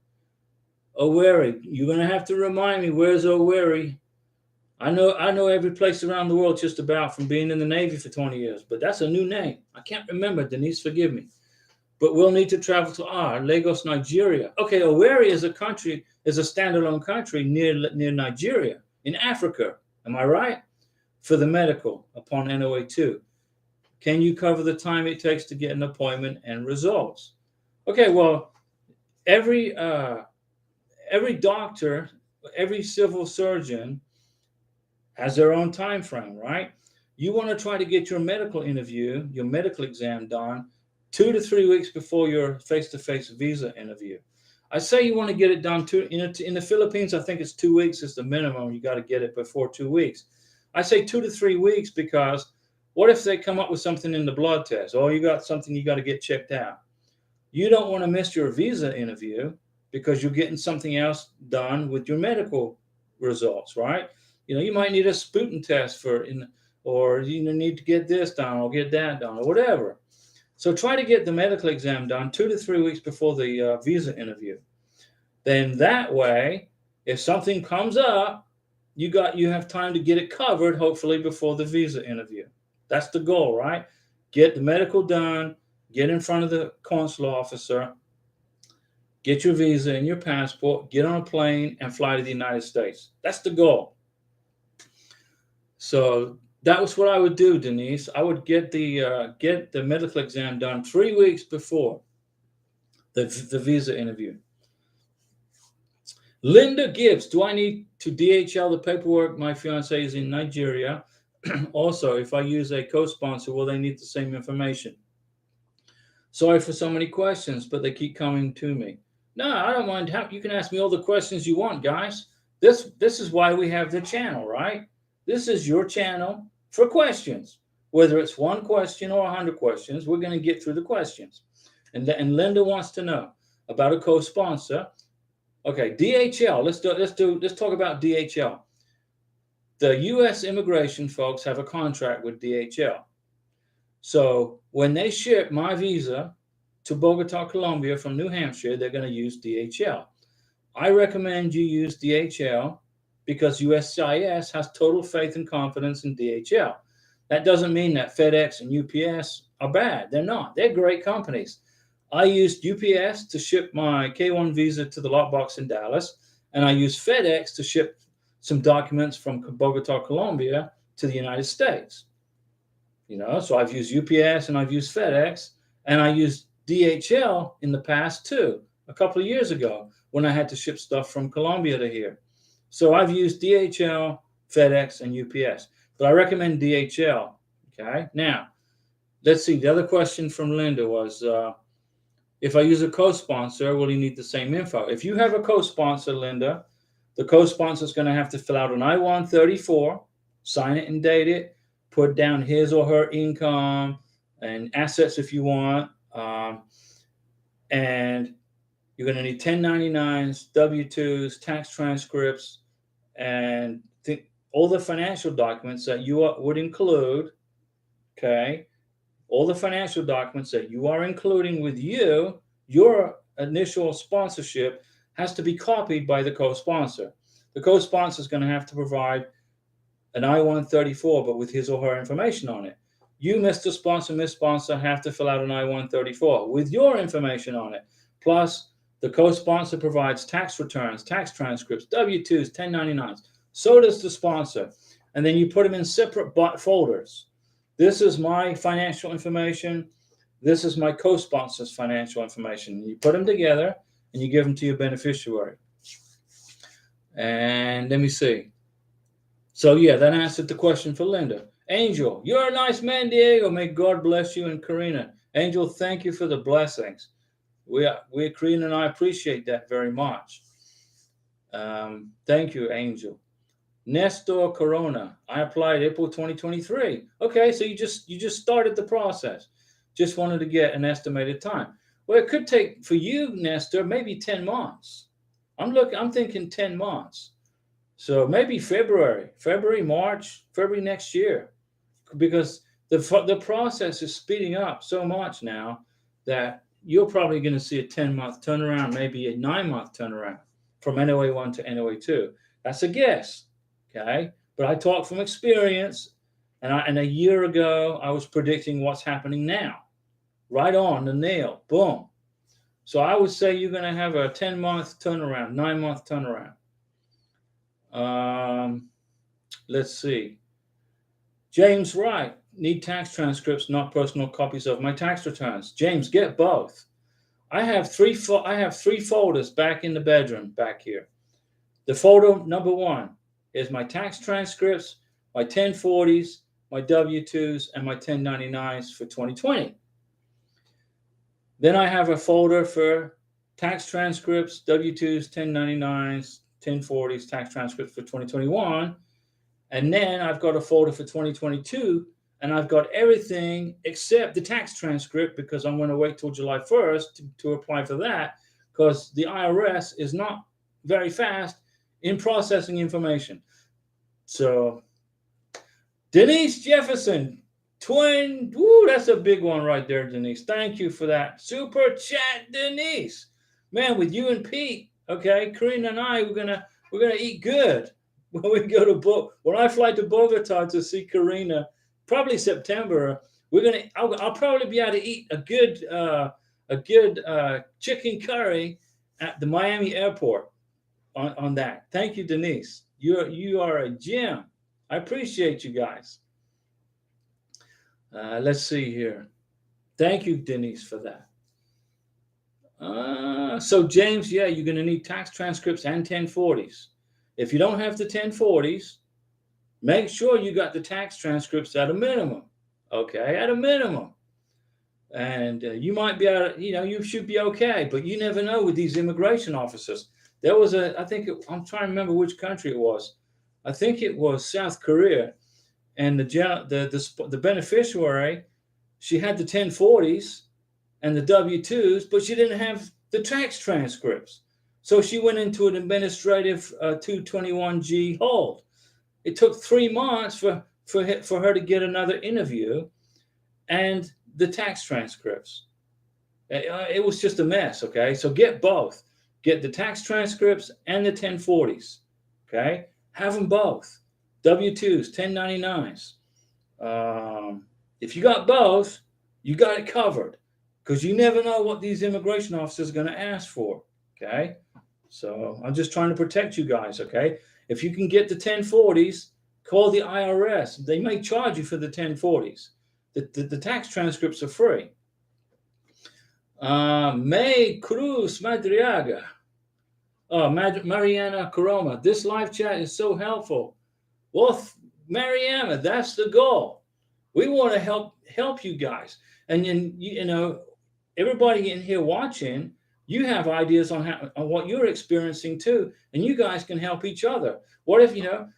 Owerri. You're going to have to remind me, where's Owerri? I know every place around the world just about from being in the Navy for 20 years, but that's a new name. I can't remember, Denise. Forgive me. But we'll need to travel to Lagos, Nigeria. Okay, Owerri is a standalone country near Nigeria in Africa. Am I right? For the medical upon NOA 2. Can you cover the time it takes to get an appointment and results? Okay, well, every doctor, every civil surgeon has their own time frame, right? You want to try to get your medical interview, your medical exam done 2 to 3 weeks before your face-to-face visa interview. I say you want to get it done in the Philippines. I think it's 2 weeks is the minimum. You got to get it before 2 weeks. I say 2 to 3 weeks because what if they come up with something in the blood test? Oh, you got something you got to get checked out. You don't want to miss your visa interview because you're getting something else done with your medical results, right? You might need a Sputin test or you need to get this done or get that done or whatever. So try to get the medical exam done 2 to 3 weeks before the visa interview. Then that way, if something comes up, you have time to get it covered, hopefully before the visa interview. That's the goal, right? Get the medical done, get in front of the consular officer, get your visa and your passport, get on a plane and fly to the United States. That's the goal. So that was what I would do, Denise. I would get the medical exam done 3 weeks before the visa interview. Linda Gibbs, do I need to DHL the paperwork? My fiance is in Nigeria. Also, if I use a co-sponsor, will they need the same information? Sorry for so many questions, but they keep coming to me. No, I don't mind. You can ask me all the questions you want, guys. This is why we have the channel, right? This is your channel for questions. Whether it's one question or 100 questions, we're going to get through the questions. And Linda wants to know about a co-sponsor. Okay, DHL. Let's talk about DHL. The U.S. immigration folks have a contract with DHL. So when they ship my visa to Bogota, Colombia from New Hampshire, they're going to use DHL. I recommend you use DHL because USCIS has total faith and confidence in DHL. That doesn't mean that FedEx and UPS are bad. They're not. They're great companies. I used UPS to ship my K-1 visa to the lockbox in Dallas, and I used FedEx to ship some documents from Bogota, Colombia to the United States. So I've used UPS and I've used FedEx, and I used DHL in the past too, a couple of years ago when I had to ship stuff from Colombia to here. So I've used DHL, FedEx, and UPS, but I recommend DHL. Okay. Now, let's see. The other question from Linda was, if I use a co-sponsor, will you need the same info? If you have a co-sponsor, Linda, the co-sponsor is going to have to fill out an I-134, sign it and date it, put down his or her income and assets if you want. And you're going to need 1099s, W-2s, tax transcripts, and all the financial documents that you would include, okay? All the financial documents that you are including with you, your initial sponsorship has to be copied by the co-sponsor. The co-sponsor is going to have to provide an I-134, but with his or her information on it. You, Mr. Sponsor, Miss Sponsor, have to fill out an I-134 with your information on it. Plus, the co-sponsor provides tax returns, tax transcripts, W-2s, 1099s. So does the sponsor. And then you put them in separate folders. This is my financial information. This is my co-sponsor's financial information. You put them together and you give them to your beneficiary. And let me see. So yeah, that answered the question for Linda. Angel, you're a nice man, Diego. May God bless you. And Karina. Angel, thank you for the blessings. We Karina and I appreciate that very much. Thank you, Angel. Nestor Corona, I applied April 2023. Okay, so you just started the process. Just wanted to get an estimated time. Well, it could take for you, Nestor, maybe 10 months. I'm thinking 10 months. So maybe February, March, February next year, because the process is speeding up so much now that you're probably going to see a 10-month turnaround, maybe a 9-month turnaround from NOA 1 to NOA 2. That's a guess, okay? But I talk from experience, and a year ago I was predicting what's happening now, right on the nail, boom. So I would say you're going to have a 10-month turnaround, 9-month turnaround. Let's see. James Wright, need tax transcripts, not personal copies of my tax returns. James, get both. I have three folders back in the bedroom back here. The folder number 1 is my tax transcripts, my 1040s, my W-2s, and my 1099s for 2020. Then I have a folder for tax transcripts, W-2s, 1099s, 1040s, tax transcripts for 2021. And then I've got a folder for 2022, and I've got everything except the tax transcript, because I'm going to wait till July 1st to apply for that, because the IRS is not very fast in processing information. So Denise Jefferson, that's a big one right there, Denise. Thank you for that super chat, Denise. Man, with you and Pete, okay, Karina and I, we're gonna eat good when we go to when I fly to Bogota to see Karina, probably September. I'll probably be able to eat a good chicken curry at the Miami airport on that. Thank you, Denise. You are a gem. I appreciate you guys. Let's see here. Thank you, Denise, for that. So James, yeah, you're going to need tax transcripts and 1040s. If you don't have the 1040s, make sure you got the tax transcripts at a minimum. Okay, at a minimum. And you might be able to, you should be okay, but you never know with these immigration officers. There was I'm trying to remember which country it was. I think it was South Korea. And the beneficiary, she had the 1040s and the W-2s, but she didn't have the tax transcripts. So she went into an administrative 221G hold. It took 3 months for her to get another interview and the tax transcripts. It was just a mess, okay? So get both. Get the tax transcripts and the 1040s, okay? Have them both. W-2s, 1099s. If you got both, you got it covered, because you never know what these immigration officers are going to ask for, okay? So I'm just trying to protect you guys, okay? If you can get the 1040s, call the IRS. They may charge you for the 1040s. The tax transcripts are free. May Cruz Madriaga. Mariana Coroma. This live chat is so helpful. Well, Mariana, that's the goal. We want to help you guys. And then, everybody in here watching, you have ideas on what you're experiencing too, and you guys can help each other. What if,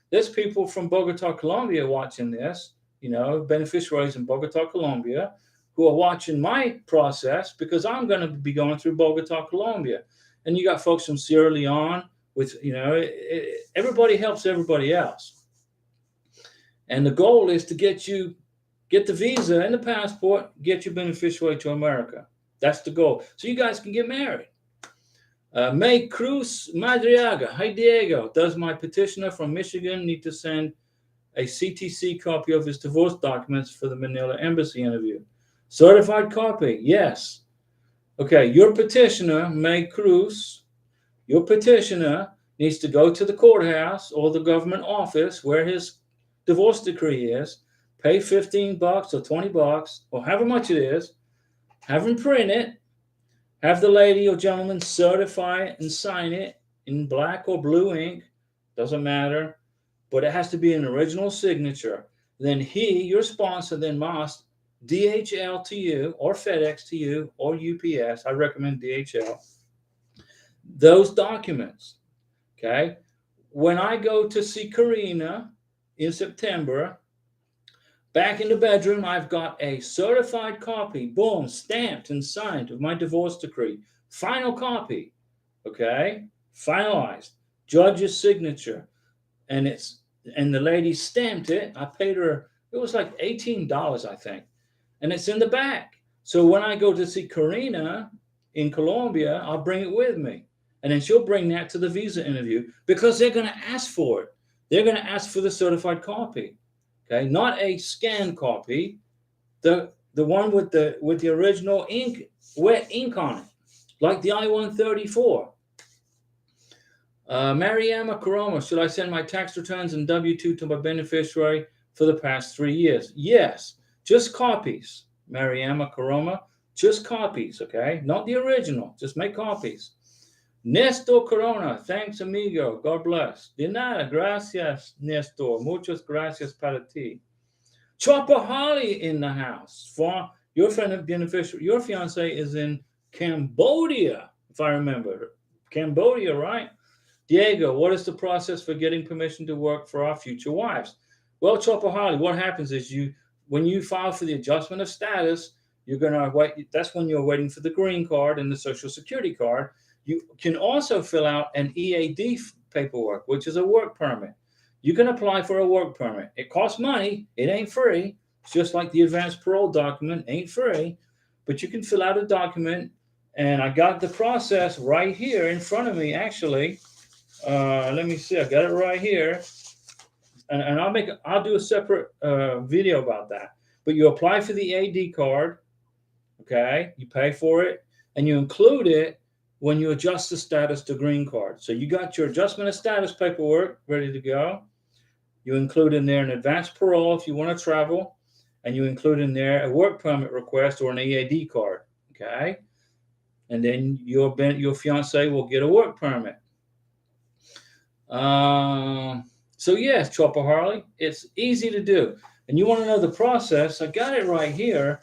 there's people from Bogota, Colombia watching this, beneficiaries in Bogota, Colombia, who are watching my process, because I'm going to be going through Bogota, Colombia. And you got folks from Sierra Leone with, everybody helps everybody else. And the goal is to get the visa and the passport, get your beneficiary to America. That's the goal. So you guys can get married. May Cruz Madriaga. Hi, Diego. Does my petitioner from Michigan need to send a CTC copy of his divorce documents for the Manila Embassy interview. Certified copy, yes. Okay, your petitioner, May Cruz, your petitioner needs to go to the courthouse or the government office where his divorce decree is, pay $15 or $20 or however much it is, have him print it, have the lady or gentleman certify it and sign it in black or blue ink, doesn't matter, but it has to be an original signature. Then he, your sponsor, then must DHL to you or FedEx to you or UPS. I recommend DHL. Those documents, okay? When I go to see Karina in September, back in the bedroom, I've got a certified copy, boom, stamped and signed of my divorce decree. Final copy, okay? Finalized. Judge's signature. And the lady stamped it. I paid her, it was like $18, I think. And it's in the back. So when I go to see Karina in Colombia, I'll bring it with me. And then she'll bring that to the visa interview because they're going to ask for it. They're going to ask for the certified copy. Okay, not a scanned copy, the one with the original ink, wet ink on it, like the I-134. Mariama Karoma, should I send my tax returns and W-2 to my beneficiary for the past 3 years? Yes, just copies, Mariama Karoma, just copies, okay? Not the original, just make copies. Nestor Corona, thanks amigo, God bless. De nada, gracias Nestor, muchas gracias para ti. Chopper Holly in the house. For your friend of beneficiary, your fiance is in Cambodia, if I remember. Cambodia, right? Diego, what is the process for getting permission to work for our future wives? Well, Chopper Holly, what happens is when you file for the adjustment of status, you're gonna wait. That's when you're waiting for the green card and the Social Security card. You can also fill out an EAD paperwork, which is a work permit. You can apply for a work permit. It costs money. It ain't free. It's just like the advanced parole document ain't free, but you can fill out a document. And I got the process right here in front of me, actually. Let me see. I got it right here. And I'll do a separate video about that. But you apply for the EAD card, okay? You pay for it, and you include it when you adjust the status to green card. So you got your adjustment of status paperwork ready to go. You include in there an advanced parole if you want to travel, and you include in there a work permit request or an EAD card, okay? And then your fiance will get a work permit. So yes, Chopper Harley, it's easy to do. And you want to know the process? I got it right here.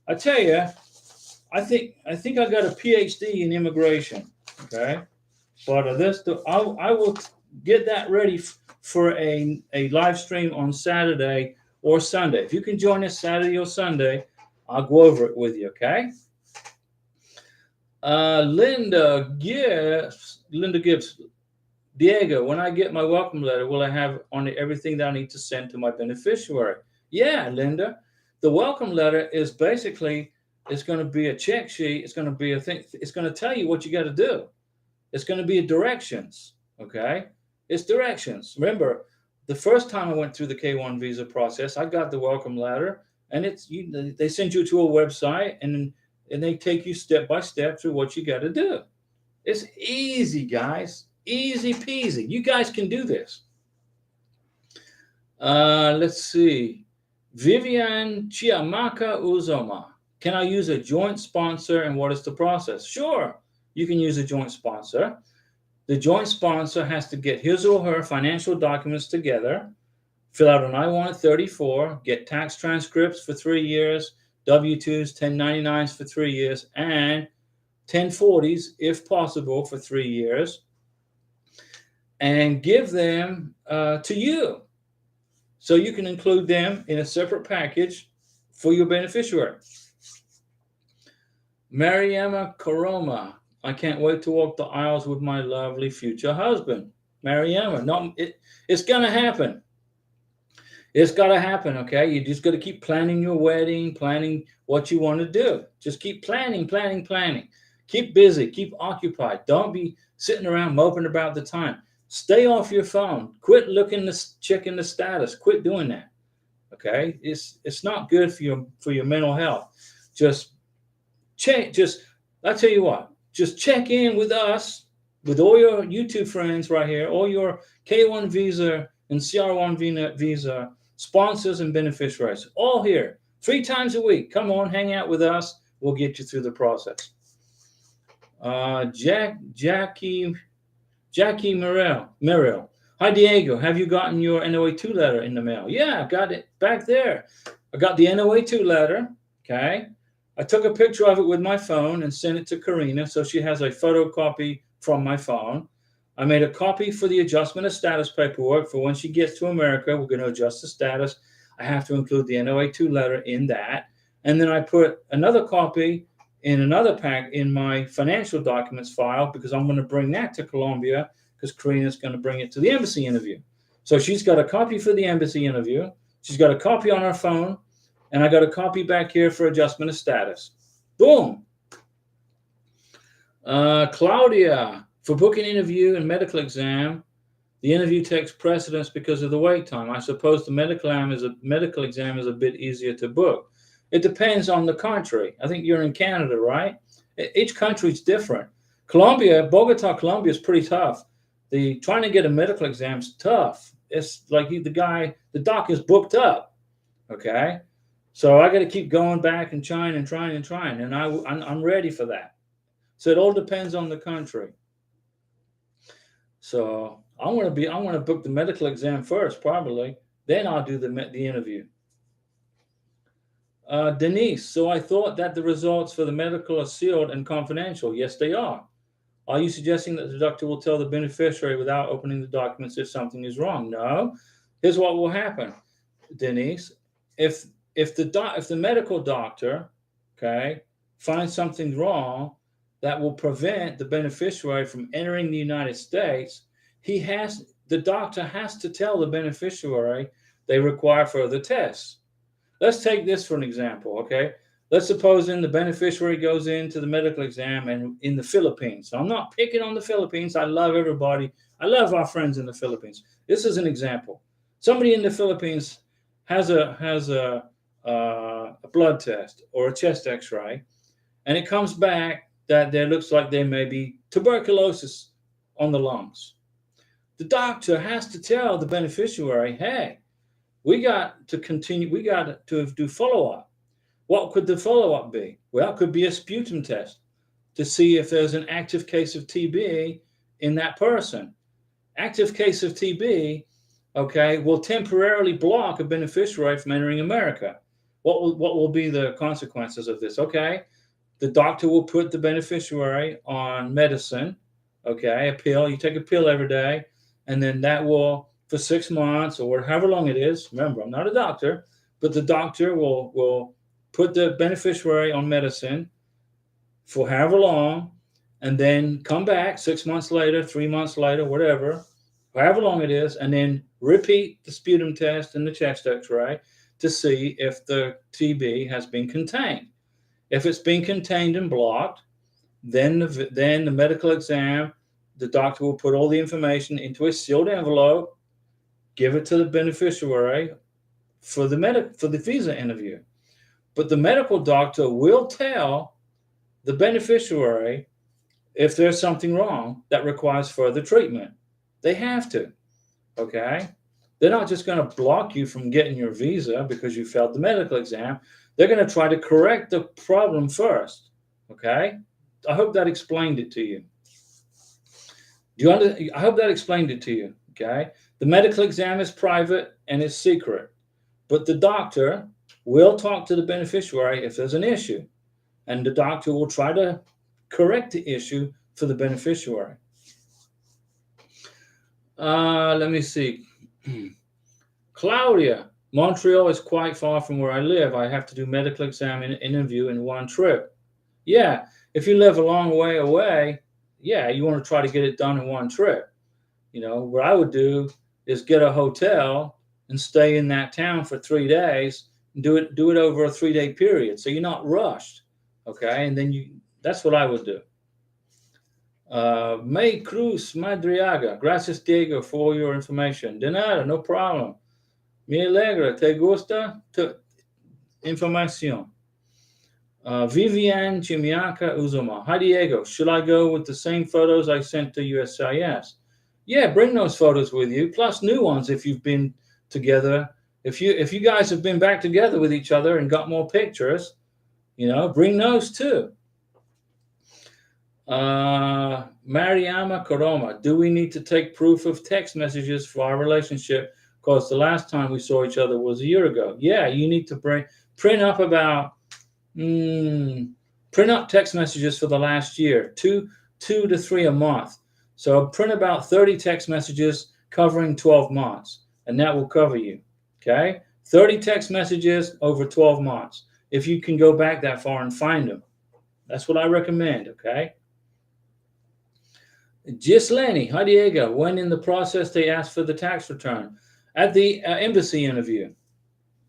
I tell you, I think I got a PhD in immigration. Okay, but I will get that ready for a live stream on Saturday or Sunday. If you can join us Saturday or Sunday, I'll go over it with you. Okay. Linda Gibbs, Diego, when I get my welcome letter, will I have on it everything that I need to send to my beneficiary? Yeah, Linda. The welcome letter is basically, it's going to be a check sheet. It's going to be a thing. It's going to tell you what you got to do. It's going to be directions. Okay. It's directions. Remember, the first time I went through the K-1 visa process, I got the welcome letter, and they send you to a website, and they take you step by step through what you got to do. It's easy, guys. Easy peasy. You guys can do this. Let's see. Vivian Chiamaka Uzoma. Can I use a joint sponsor, and what is the process? Sure, you can use a joint sponsor. The joint sponsor has to get his or her financial documents together, fill out an I-134, get tax transcripts for 3 years, W-2s, 1099s for 3 years, and 1040s, if possible, for 3 years, and give them to you. So you can include them in a separate package for your beneficiary. Mariama Karoma, I can't wait to walk the aisles with my lovely future husband. Mariama, it's going to happen. It's got to happen, okay? You just got to keep planning your wedding, planning what you want to do. Just keep planning. Keep busy, keep occupied. Don't be sitting around moping about the time. Stay off your phone. Quit checking the status. Quit doing that. Okay, it's not good for your mental health. Just check. Just I tell you what. Just check in with us, with all your YouTube friends right here, all your K1 visa and CR1 visa sponsors and beneficiaries, all here 3 times a week. Come on, hang out with us. We'll get you through the process. Jackie Merrill. Hi, Diego. Have you gotten your NOA2 letter in the mail? Yeah, I got it back there. I got the NOA2 letter. Okay. I took a picture of it with my phone and sent it to Karina, so she has a photocopy from my phone. I made a copy for the adjustment of status paperwork for when she gets to America. We're going to adjust the status. I have to include the NOA2 letter in that. And then I put another copy in another pack in my financial documents file, because I'm going to bring that to Colombia, because Karina's going to bring it to the embassy interview. So she's got a copy for the embassy interview. She's got a copy on her phone. And I got a copy back here for adjustment of status. Boom. Claudia, for booking interview and medical exam, the interview takes precedence because of the wait time. I suppose the medical exam is a bit easier to book. It depends on the country. I think you're in Canada, right? Each country is different. Bogota, Colombia is pretty tough. Trying to get a medical exam is tough. It's like the doc is booked up. Okay. So I got to keep going back and trying, and I'm ready for that. So it all depends on the country. So I want to book the medical exam first, probably. Then I'll do the interview. Denise, so I thought that the results for the medical are sealed and confidential. Yes, they are. Are you suggesting that the doctor will tell the beneficiary without opening the documents if something is wrong? No. Here's what will happen, Denise. If the medical doctor, okay, finds something wrong that will prevent the beneficiary from entering the United States, the doctor has to tell the beneficiary they require further tests. Let's take this for an example, okay? Let's suppose the beneficiary goes into the medical exam in the Philippines. So I'm not picking on the Philippines. I love everybody. I love our friends in the Philippines. This is an example. Somebody in the Philippines has a blood test or a chest x-ray, and it comes back that there looks like there may be tuberculosis on the lungs. The doctor has to tell the beneficiary, hey, we got to do follow-up. What could the follow-up be? Well, it could be a sputum test to see if there's an active case of TB in that person. Active case of TB, okay, will temporarily block a beneficiary from entering America. What will be the consequences of this? Okay, the doctor will put the beneficiary on medicine, okay, a pill. You take a pill every day, and then that will, for 6 months or however long it is, remember, I'm not a doctor, but the doctor will put the beneficiary on medicine for however long, and then come back 6 months later, 3 months later, whatever, however long it is, and then repeat the sputum test and the chest x-ray to see if the TB has been contained. If it's been contained and blocked, then the medical exam, the doctor will put all the information into a sealed envelope, give it to the beneficiary for the visa interview. But the medical doctor will tell the beneficiary if there's something wrong that requires further treatment. They have to, okay? They're not just going to block you from getting your visa because you failed the medical exam. They're going to try to correct the problem first, okay? I hope that explained it to you. I hope that explained it to you, okay? The medical exam is private and it's secret, but the doctor will talk to the beneficiary if there's an issue, and the doctor will try to correct the issue for the beneficiary. Let me see. Claudia, Montreal is quite far from where I live. I have to do medical exam and interview in one trip. Yeah, if you live a long way away, yeah, you want to try to get it done in one trip. You know, what I would do is get a hotel and stay in that town for 3 days and do it over a 3-day period. So you're not rushed. Okay. And then that's what I would do. May Cruz Madriaga, gracias Diego for all your information. De nada, no problem. Me alegra, te gusta tu información. Vivian Chimiaka Uzuma. Hi Diego, should I go with the same photos I sent to USIS? Yeah, bring those photos with you, plus new ones if you've been together. If you guys have been back together with each other and got more pictures, bring those too. Mariama Koroma, do we need to take proof of text messages for our relationship? Because the last time we saw each other was a year ago. Yeah, you need to print up text messages for the last year, two to three a month. So print about 30 text messages covering 12 months, and that will cover you. Okay, 30 text messages over 12 months. If you can go back that far and find them, that's what I recommend. Okay. Gislani, hi Diego. When in the process they ask for the tax return? At the embassy interview.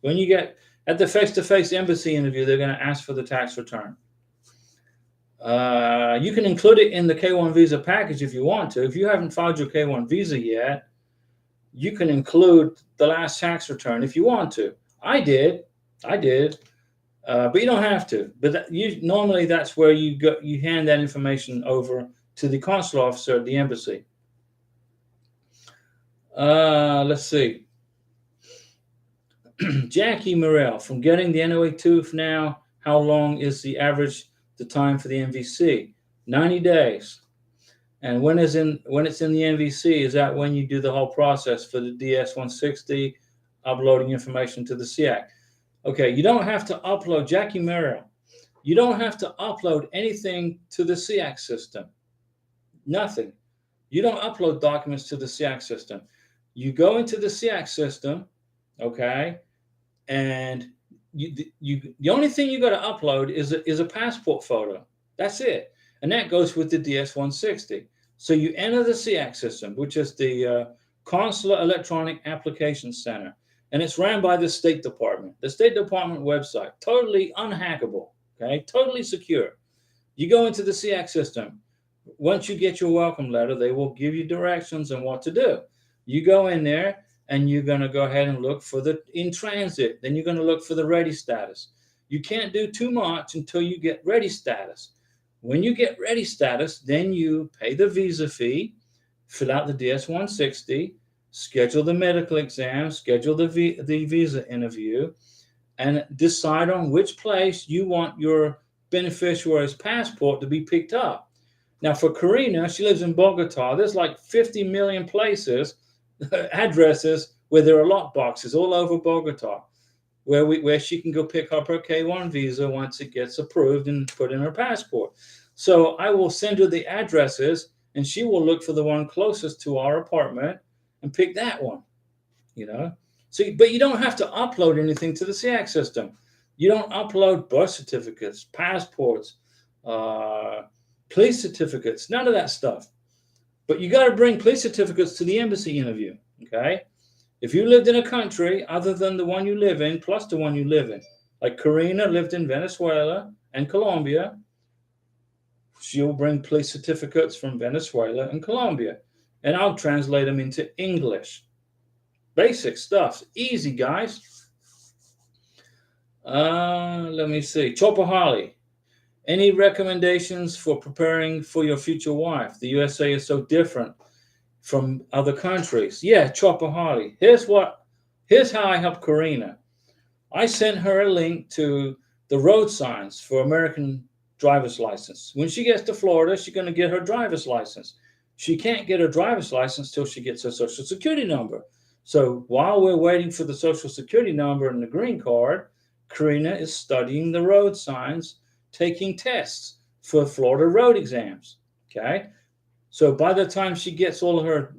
When you get at the face-to-face embassy interview, they're going to ask for the tax return. You can include it in the K1 visa package if you want to. If you haven't filed your K1 visa yet, you can include the last tax return if you want to. I did, but you don't have to. But normally that's where you hand that information over to the consular officer at the embassy. Let's see. Jackie Morrell, from getting the NOA2 now, how long is the time for the MVC? 90 days. And when it's in the MVC, is that when you do the whole process for the DS-160, uploading information to the SEAC? Okay, you don't have to upload, Jackie Merrill, you don't have to upload anything to the SEAC system. Nothing. You don't upload documents to the SEAC system. You go into the SEAC system, okay, and the only thing you got to upload is a passport photo. That's it, and that goes with the DS-160. So you enter the SEAC system, which is the Consular Electronic Application Center, and it's ran by the State Department. The State Department website, totally unhackable, okay, totally secure. You go into the SEAC system. Once you get your welcome letter, they will give you directions on what to do. You go in there and you're going to go ahead and look for the in transit. Then you're going to look for the ready status. You can't do too much until you get ready status. When you get ready status, then you pay the visa fee, fill out the DS-160, schedule the medical exam, schedule the visa interview, and decide on which place you want your beneficiary's passport to be picked up. Now, for Karina, she lives in Bogota. There's like 50 million places, addresses where there are lock boxes all over Bogota, where she can go pick up her K1 visa once it gets approved and put in her passport. So I will send her the addresses, and she will look for the one closest to our apartment and pick that one. So, but you don't have to upload anything to the SEAC system. You don't upload birth certificates, passports, police certificates, none of that stuff. But you got to bring police certificates to the embassy interview, okay? If you lived in a country other than the one you live in, plus the one you live in, like Karina lived in Venezuela and Colombia, she'll bring police certificates from Venezuela and Colombia, and I'll translate them into English. Basic stuff. Easy, guys. Let me see. Chopper Holly. Any recommendations for preparing for your future wife? The USA is so different from other countries. Yeah, Chopper Harley. Here's how I helped Karina. I sent her a link to the road signs for American driver's license. When she gets to Florida, she's going to get her driver's license. She can't get her driver's license till she gets her Social Security number. So while we're waiting for the Social Security number and the green card, Karina is studying the road signs, taking tests for Florida road exams. Okay. So by the time she gets all of her,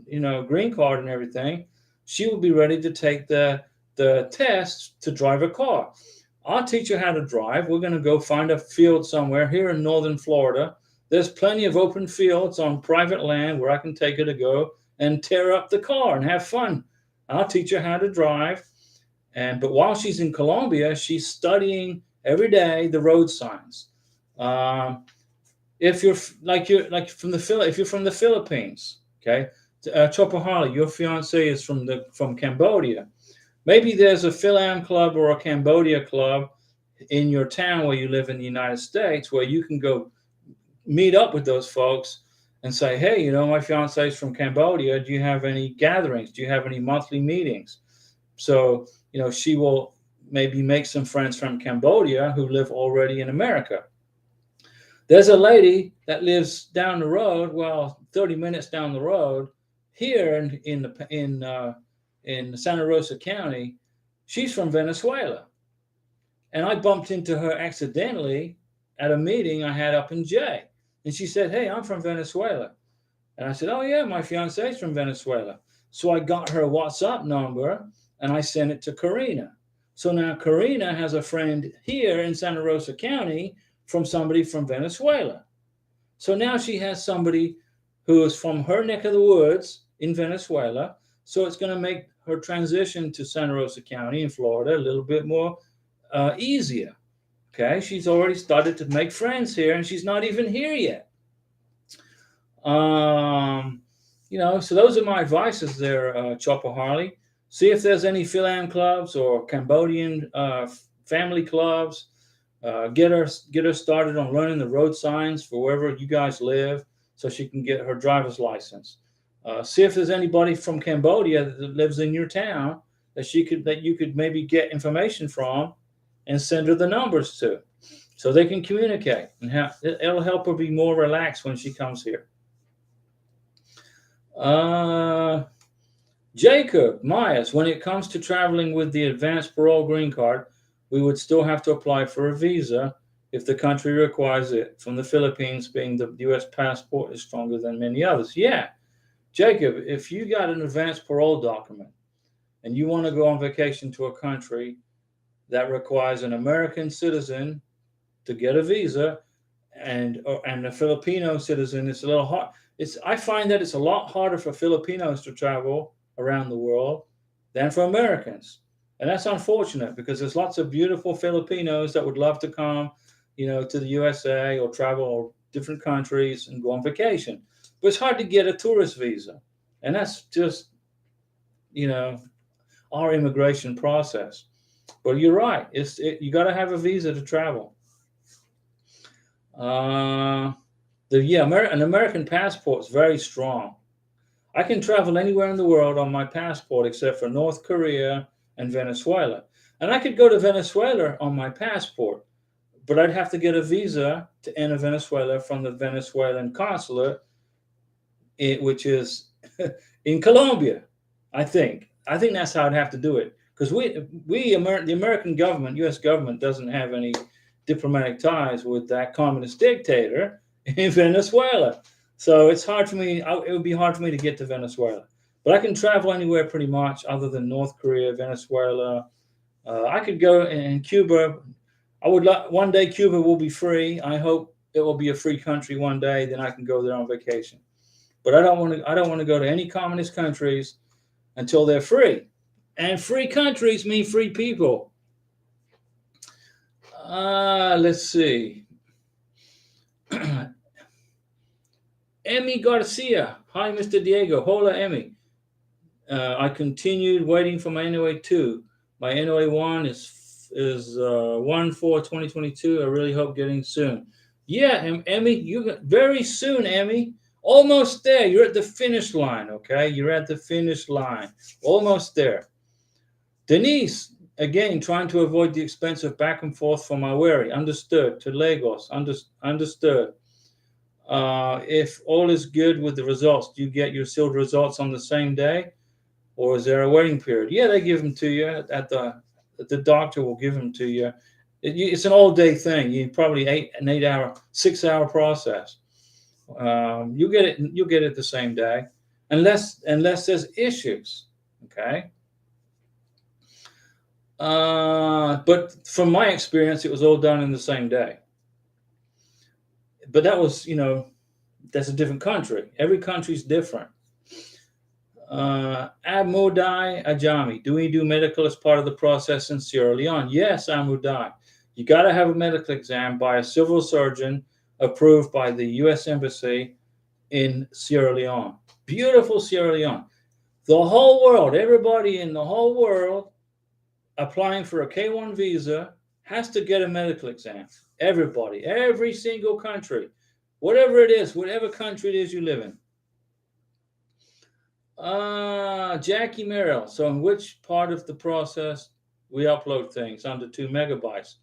green card and everything, she will be ready to take the tests to drive a car. I'll teach her how to drive. We're going to go find a field somewhere here in northern Florida. There's plenty of open fields on private land where I can take her to go and tear up the car and have fun. I'll teach her how to drive. But while she's in Colombia, she's studying every day the road signs. If you're from the Philippines, okay, Chopper Harley, your fiance is from Cambodia. Maybe there's a Philam club or a Cambodia club in your town where you live in the United States where you can go meet up with those folks and say, hey, my fiance is from Cambodia. Do you have any gatherings? Do you have any monthly meetings? So, she will maybe make some friends from Cambodia who live already in America. There's a lady that lives down the road, 30 minutes down the road, here in Santa Rosa County. She's from Venezuela, and I bumped into her accidentally at a meeting I had up in Jay, and she said, "Hey, I'm from Venezuela," and I said, "Oh yeah, my fiance's from Venezuela." So I got her WhatsApp number and I sent it to Karina. So now Karina has a friend here in Santa Rosa County from somebody from Venezuela. So now she has somebody who is from her neck of the woods in Venezuela. So it's going to make her transition to Santa Rosa County in Florida a little bit more easier. Okay, she's already started to make friends here, and she's not even here yet. So those are my advices there, Chopper Harley. See if there's any Philam clubs or Cambodian family clubs. Get her started on running the road signs for wherever you guys live, so she can get her driver's license. See if there's anybody from Cambodia that lives in your town that you could maybe get information from, and send her the numbers to, so they can communicate, and it'll help her be more relaxed when she comes here. Jacob Myers, when it comes to traveling with the advanced parole green card, we would still have to apply for a visa if the country requires it, from the Philippines, being the U.S. passport is stronger than many others. Yeah, Jacob, if you got an advanced parole document and you want to go on vacation to a country that requires an American citizen to get a visa, and a Filipino citizen, it's a little hard. I find that it's a lot harder for Filipinos to travel around the world than for Americans. And that's unfortunate, because there's lots of beautiful Filipinos that would love to come, to the USA or travel different countries and go on vacation. But it's hard to get a tourist visa. And that's just, our immigration process. But you're right. You got to have a visa to travel. An American passport is very strong. I can travel anywhere in the world on my passport except for North Korea and Venezuela. And I could go to Venezuela on my passport, but I'd have to get a visa to enter Venezuela from the Venezuelan consulate, which is in Colombia, I think. I think that's how I'd have to do it. Because the American government, U.S. government, doesn't have any diplomatic ties with that communist dictator in Venezuela. So it's hard for me. It would be hard for me to get to Venezuela. But I can travel anywhere pretty much, other than North Korea, Venezuela. I could go in Cuba. One day Cuba will be free. I hope it will be a free country one day. Then I can go there on vacation. But I don't want to go to any communist countries until they're free. And free countries mean free people. Let's see. Emmy Garcia. Hi, Mr. Diego. Hola, Emmy. I continued waiting for my NOA 2. My NOA 1 is 1/4/2022. I really hope getting soon. Yeah, Emmy, you very soon, Emmy. Almost there. You're at the finish line, okay? You're at the finish line. Almost there. Denise, again, trying to avoid the expense of back and forth from Aweri. Understood. To Lagos. Understood. If all is good with the results, do you get your sealed results on the same day, or is there a waiting period? Yeah, they give them to you at the doctor will give them to you. It's an all-day thing. You probably 6-hour process. You'll get it the same day, unless there's issues. Okay. But from my experience, it was all done in the same day. But that was, that's a different country. Every country's different. Amudai Ajami, do we do medical as part of the process in Sierra Leone? Yes, Amudai. You got to have a medical exam by a civil surgeon approved by the U.S. Embassy in Sierra Leone. Beautiful Sierra Leone. The whole world, everybody in the whole world applying for a K1 visa has to get a medical exam. Everybody, every single country, whatever it is, whatever country it is you live in. Jackie Merrill. So in which part of the process we upload things under 2 megabytes?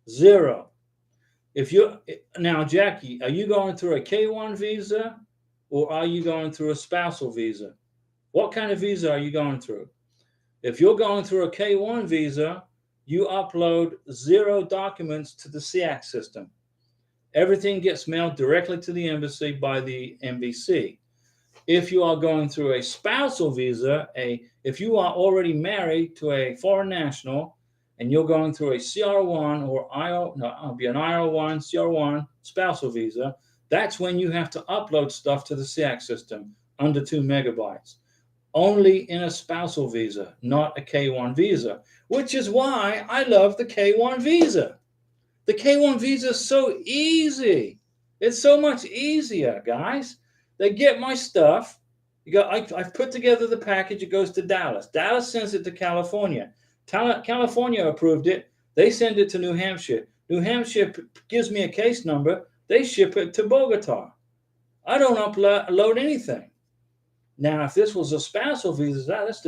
0. If you now, Jackie, are you going through a K1 visa or are you going through a spousal visa? What kind of visa are you going through? If you're going through a K1 visa, you upload 0 documents to the SEAC system. Everything gets mailed directly to the embassy by the MBC. If you are going through a spousal visa, if you are already married to a foreign national and you're going through a CR1 or it'll be an IR1, CR1 spousal visa, that's when you have to upload stuff to the SEAC system under 2 megabytes. Only in a spousal visa, not a K1 visa, which is why I love the K1 visa. The K1 visa is so easy. It's so much easier, guys. They get my stuff. I've put together the package. It goes to Dallas. Dallas sends it to California. California approved it. They send it to New Hampshire. New Hampshire gives me a case number. They ship it to Bogota. I don't upload anything. Now, if this was a spousal visa, that's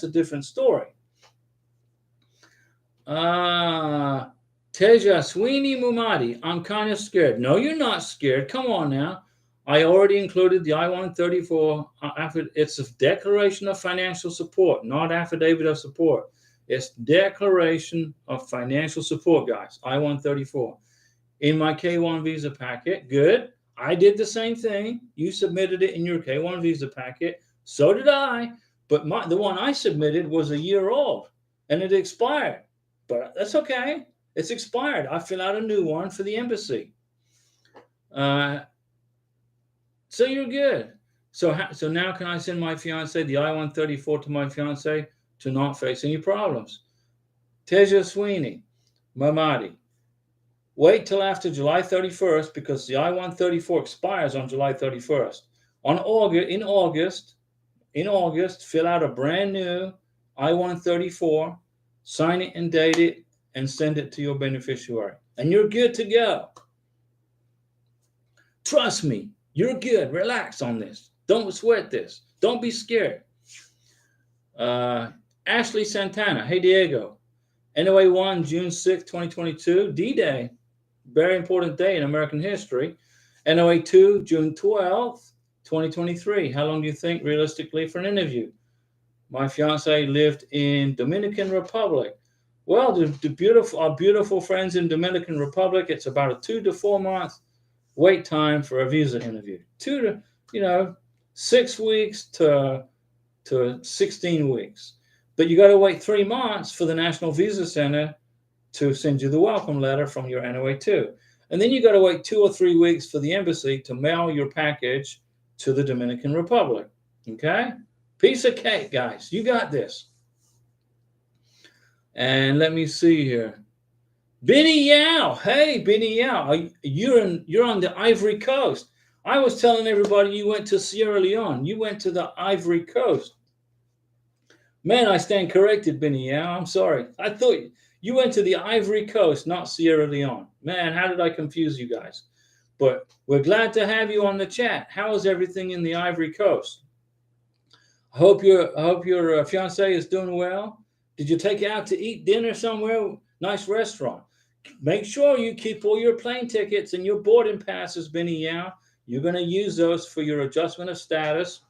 a different story. Teja Sweeney Mumadi, I'm kind of scared. No, you're not scared. Come on now. I already included the I-134. It's a declaration of financial support, not affidavit of support. It's declaration of financial support, guys. I-134 in my K1 visa packet. Good. I did the same thing. You submitted it in your K1 visa packet. So did I. But the one I submitted was a year old and it expired. But that's okay. It's expired. I fill out a new one for the embassy. So you're good. So now can I send my fiance the I-134 to my fiance to not face any problems? Teja Sweeney, Mamadi. Wait till after July 31st because the I-134 expires on July 31st. In August, fill out a brand new I-134, sign it and date it, and send it to your beneficiary. And you're good to go. Trust me, you're good. Relax on this. Don't sweat this. Don't be scared. Ashley Santana. Hey, Diego. NOA 1, June 6, 2022. D-Day. Very important day in American history. NOA 2, June 12th, 2023. How long do you think realistically for an interview? My fiance lived in Dominican Republic. Well, our beautiful friends in Dominican Republic, it's about a 2 to 4 month wait time for a visa interview. 6 weeks to 16 weeks. But you got to wait 3 months for the National Visa Center to send you the welcome letter from your NOA 2. And then you got to wait 2 or 3 weeks for the embassy to mail your package to the Dominican Republic. Okay? Piece of cake, guys. You got this. And let me see here. Benny Yao. Hey, Benny Yao. You're on the Ivory Coast. I was telling everybody you went to Sierra Leone. You went to the Ivory Coast. Man, I stand corrected, Benny Yao. I'm sorry. I thought you went to the Ivory Coast, not Sierra Leone. Man, how did I confuse you guys? But we're glad to have you on the chat. How is everything in the Ivory Coast? I hope your fiance is doing well. Did you take it out to eat dinner somewhere? Nice restaurant. Make sure you keep all your plane tickets and your boarding passes, Benny Yao. You're going to use those for your adjustment of status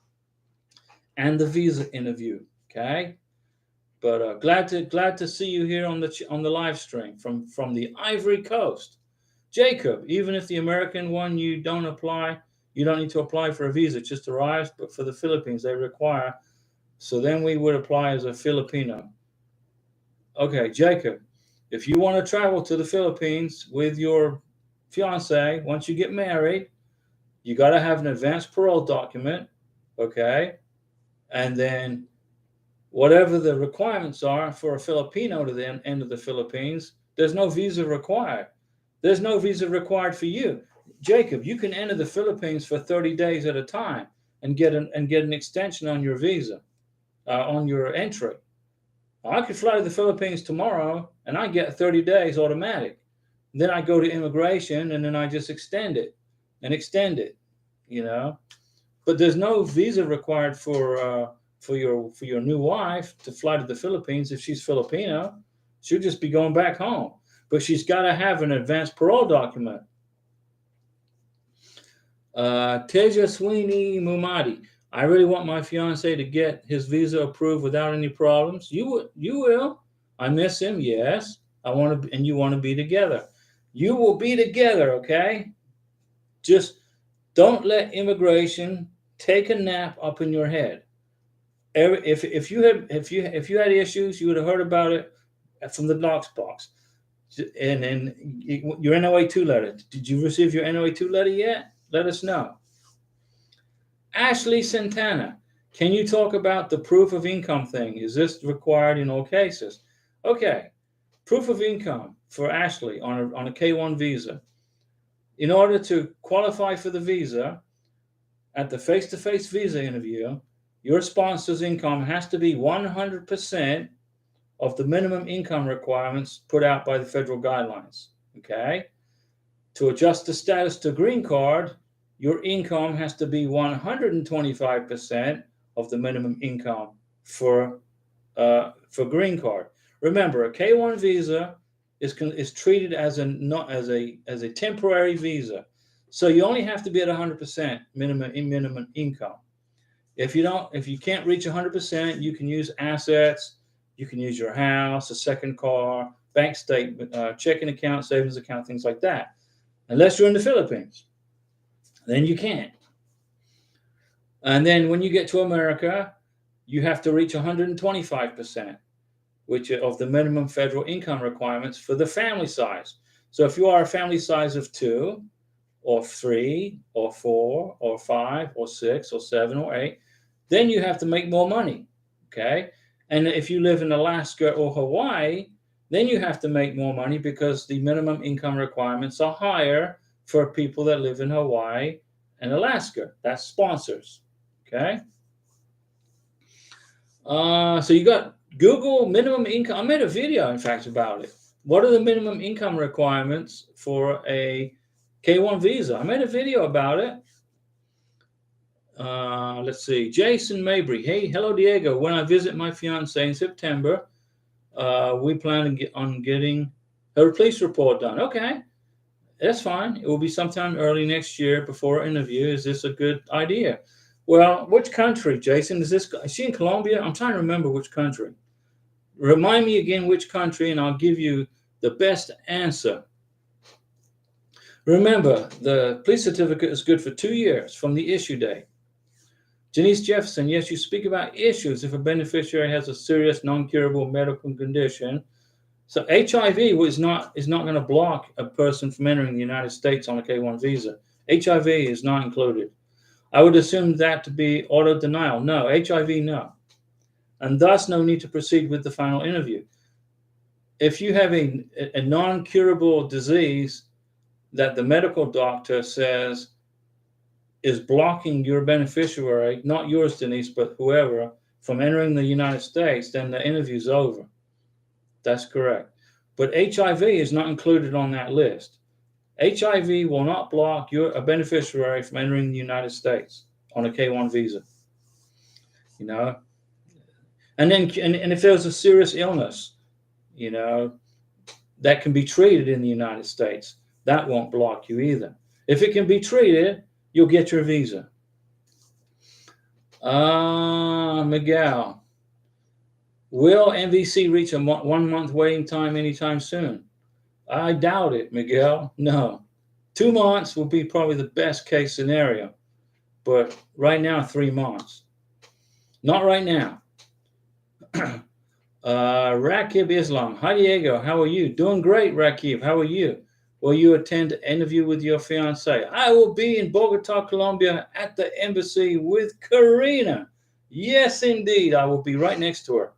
and the visa interview. Okay. But glad to see you here on the live stream from the Ivory Coast. Jacob, even if the American one you don't need to apply for a visa. It just arrives, but for the Philippines they require. So then we would apply as a Filipino. Okay, Jacob, if you want to travel to the Philippines with your fiance, once you get married, you got to have an advance parole document, okay? And then whatever the requirements are for a Filipino to then enter the Philippines, there's no visa required. There's no visa required for you. Jacob, you can enter the Philippines for 30 days at a time and get an extension on your visa, on your entry. I could fly to the Philippines tomorrow and I get 30 days automatic. Then I go to immigration and then I just extend it and extend it, you know. But there's no visa required for your new wife to fly to the Philippines if she's Filipino. She'll just be going back home. But she's got to have an advance parole document. Teja Sweeney Mumadi. I really want my fiance to get his visa approved without any problems. You will. I miss him. Yes. I want to, and you want to be together. You will be together. Okay. Just don't let immigration take a nap up in your head. If you had issues, you would have heard about it from the Knox box. And then your NOA2 letter. Did you receive your NOA2 letter yet? Let us know. Ashley Santana, can you talk about the proof of income thing? Is this required in all cases? Okay, proof of income for Ashley on a K1 visa. In order to qualify for the visa, at the face-to-face visa interview, your sponsor's income has to be 100% of the minimum income requirements put out by the federal guidelines. Okay? To adjust the status to green card, your income has to be 125% of the minimum income for green card. Remember, a K1 visa is treated as a temporary visa, so you only have to be at 100% minimum income. If you can't reach 100%, you can use assets. You can use your house, a second car, bank statement, checking account, savings account, things like that. Unless you're in the Philippines, then you can't. And then when you get to America, you have to reach 125%, which of the minimum federal income requirements for the family size. So if you are a family size of 2 or 3 or 4 or 5 or 6 or 7 or 8, then you have to make more money, okay? And if you live in Alaska or Hawaii, then you have to make more money because the minimum income requirements are higher for people that live in Hawaii and Alaska. That's sponsors, okay? So you got Google minimum income. I made a video, in fact, about it. What are the minimum income requirements for a K1 visa? I made a video about it. Let's see. Jason Mabry. Hey, hello, Diego. When I visit my fiance in September, we plan on getting her police report done. Okay, that's fine. It will be sometime early next year before our interview. Is this a good idea? Well, which country, Jason? Is she in Colombia? I'm trying to remember which country. Remind me again which country, and I'll give you the best answer. Remember, the police certificate is good for 2 years from the issue date. Janice Jefferson, yes, you speak about issues if a beneficiary has a serious non-curable medical condition. So HIV is not going to block a person from entering the United States on a K1 visa. HIV is not included. I would assume that to be auto denial. No, HIV, no. And thus no need to proceed with the final interview. If you have a non-curable disease that the medical doctor says is blocking your beneficiary, not yours, Denise, but whoever, from entering the United States, then the interview's over. That's correct. But HIV is not included on that list. HIV will not block a beneficiary from entering the United States on a K1 visa. You know? And then and if there's a serious illness, you know, that can be treated in the United States, that won't block you either. If it can be treated, you'll get your visa. Miguel, will MVC reach a 1 month waiting time anytime soon? I doubt it, Miguel. No. 2 months will be probably the best case scenario. But right now, 3 months. Not right now. Rakib Islam. Hi, Diego. How are you? Doing great, Rakib. How are you? Will you attend an interview with your fiance? I will be in Bogota, Colombia at the embassy with Karina. Yes, indeed. I will be right next to her.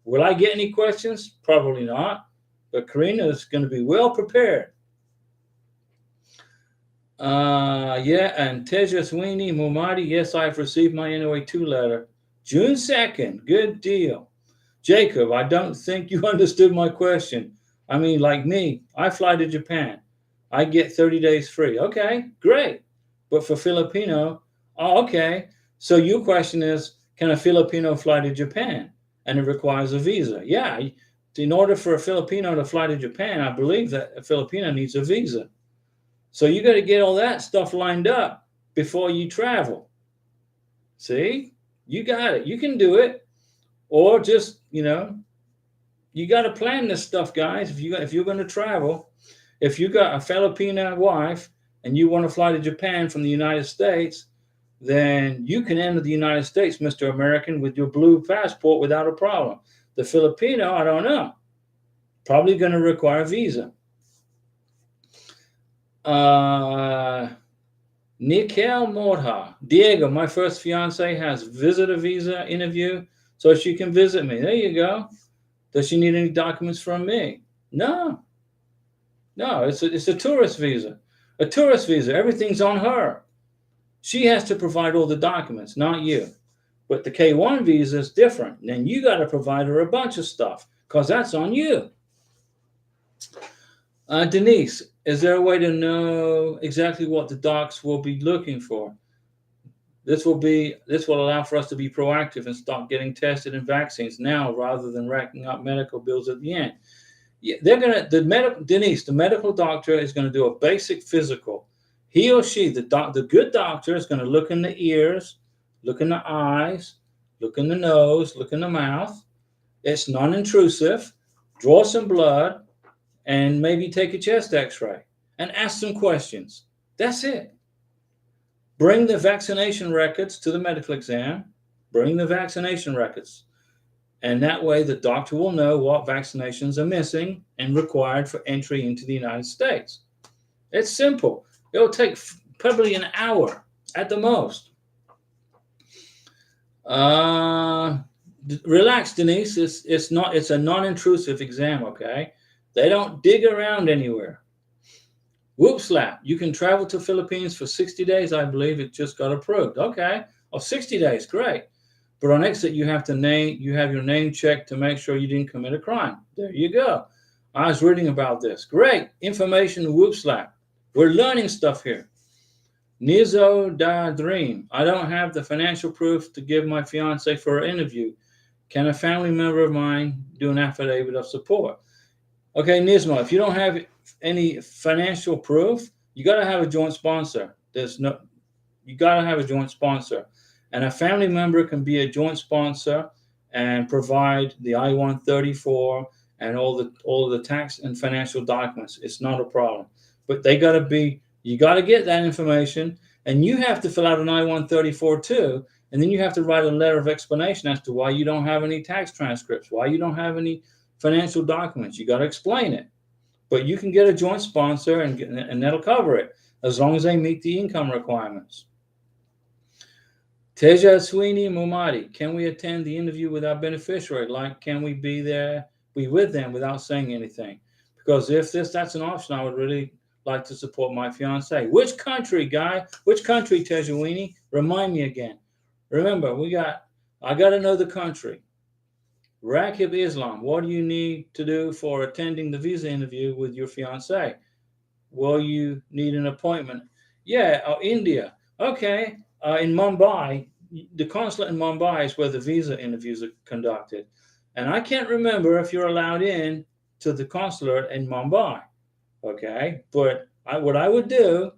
Will I get any questions? Probably not. But Karina is going to be well prepared. Yeah, and Tejaswini Mumadi, yes, I've received my NOA2 letter. June 2nd, good deal. Jacob, I don't think you understood my question. I mean, like me, I fly to Japan. I get 30 days free. Okay, great. But for Filipino, oh, okay. So your question is, can a Filipino fly to Japan? And it requires a visa. Yeah, in order for a Filipino to fly to Japan, I believe that a Filipino needs a visa. So you got to get all that stuff lined up before you travel. See, you got it. You can do it, or just you got to plan this stuff, guys. If you're going to travel, if you got a Filipino wife and you want to fly to Japan from the United States, then you can enter the United States, Mr. American, with your blue passport without a problem. The Filipino, I don't know, probably going to require a visa. Nikel Morha. Diego, my first fiance has visitor visa interview, so she can visit me. There you go. Does she need any documents from me? No. It's a tourist visa. A tourist visa. Everything's on her. She has to provide all the documents, not you. But the K1 visa is different. Then you got to provide her a bunch of stuff because that's on you. Denise, is there a way to know exactly what the docs will be looking for? This will allow for us to be proactive and start getting tested and vaccines now rather than racking up medical bills at the end. Yeah, Denise, the medical doctor is going to do a basic physical. He or she, the good doctor, is going to look in the ears, look in the eyes, look in the nose, look in the mouth. It's non-intrusive. Draw some blood and maybe take a chest x-ray and ask some questions. That's it. Bring the vaccination records to the medical exam. Bring the vaccination records. And that way the doctor will know what vaccinations are missing and required for entry into the United States. It's simple. It'll take probably an hour at the most. Relax, Denise. It's a non-intrusive exam, okay? They don't dig around anywhere. Whoop slap. You can travel to Philippines for 60 days, I believe. It just got approved. Okay. 60 days, great. But on exit, you have your name checked to make sure you didn't commit a crime. There you go. I was reading about this. Great information, whoop slap. We're learning stuff here. Nizo da dream. I don't have the financial proof to give my fiance for an interview. Can a family member of mine do an affidavit of support? Okay, Nismo, if you don't have any financial proof, you got to have a joint sponsor. You got to have a joint sponsor. And a family member can be a joint sponsor and provide the I-134 and all the tax and financial documents. It's not a problem. But you got to get that information, and you have to fill out an I-134 too, and then you have to write a letter of explanation as to why you don't have any tax transcripts, why you don't have any financial documents. You got to explain it. But you can get a joint sponsor, and that'll cover it as long as they meet the income requirements. Teja Sweeney Mumadi, can we attend the interview with our beneficiary? Like, can we be with them without saying anything? Because if that's an option, I would really like to support my fiance. Which country, guy? Which country, Teja Sweeney? Remind me again. Remember, I got to know the country. Rakib Islam, what do you need to do for attending the visa interview with your fiance? Will you need an appointment? Yeah, India. Okay, in Mumbai, the consulate in Mumbai is where the visa interviews are conducted. And I can't remember if you're allowed in to the consulate in Mumbai. Okay, but what I would do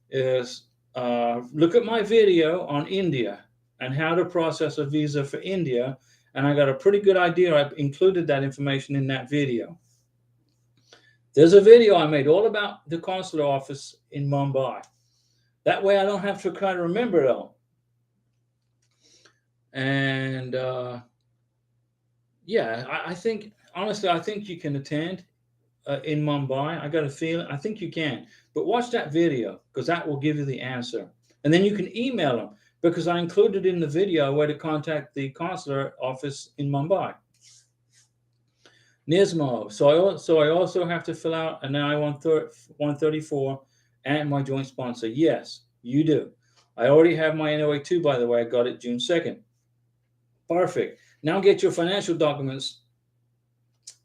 is look at my video on India and how to process a visa for India. And I got a pretty good idea. I've included that information in that video. There's a video I made all about the consular office in Mumbai. That way I don't have to kind of remember it all. And I think, honestly, I think you can attend in Mumbai. I got a feeling, I think you can. But watch that video because that will give you the answer. And then you can email them because I included in the video where to contact the consular office in Mumbai. Nismo. So I also have to fill out an I-134 and my joint sponsor. Yes, you do. I already have my NOA 2, by the way. I got it June 2nd. Perfect. Now get your financial documents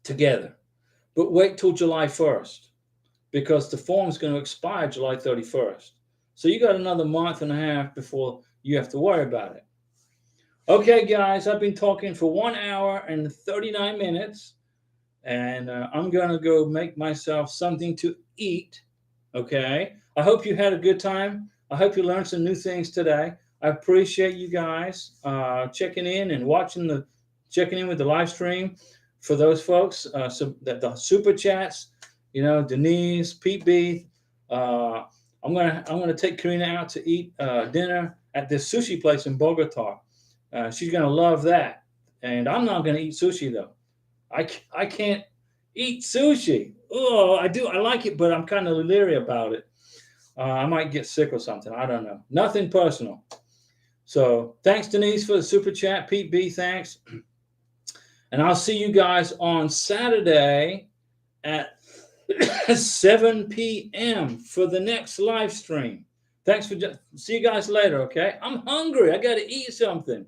together. But wait till July 1st because the form is going to expire July 31st. So you got another month and a half before you have to worry about it. Okay, guys, I've been talking for 1 hour and 39 minutes, and I'm going to go make myself something to eat. Okay. I hope you had a good time. I hope you learned some new things today. I appreciate you guys checking in and checking in with the live stream. For those folks, the super chats, Denise, Pete B. I'm gonna take Karina out to eat dinner at this sushi place in Bogota. She's gonna love that, and I'm not gonna eat sushi though. I can't eat sushi. Oh, I do. I like it, but I'm kind of leery about it. I might get sick or something. I don't know. Nothing personal. So thanks, Denise, for the super chat. Pete B, thanks. And I'll see you guys on Saturday at 7 p.m. for the next live stream. Thanks for see you guys later, okay? I'm hungry. I got to eat something.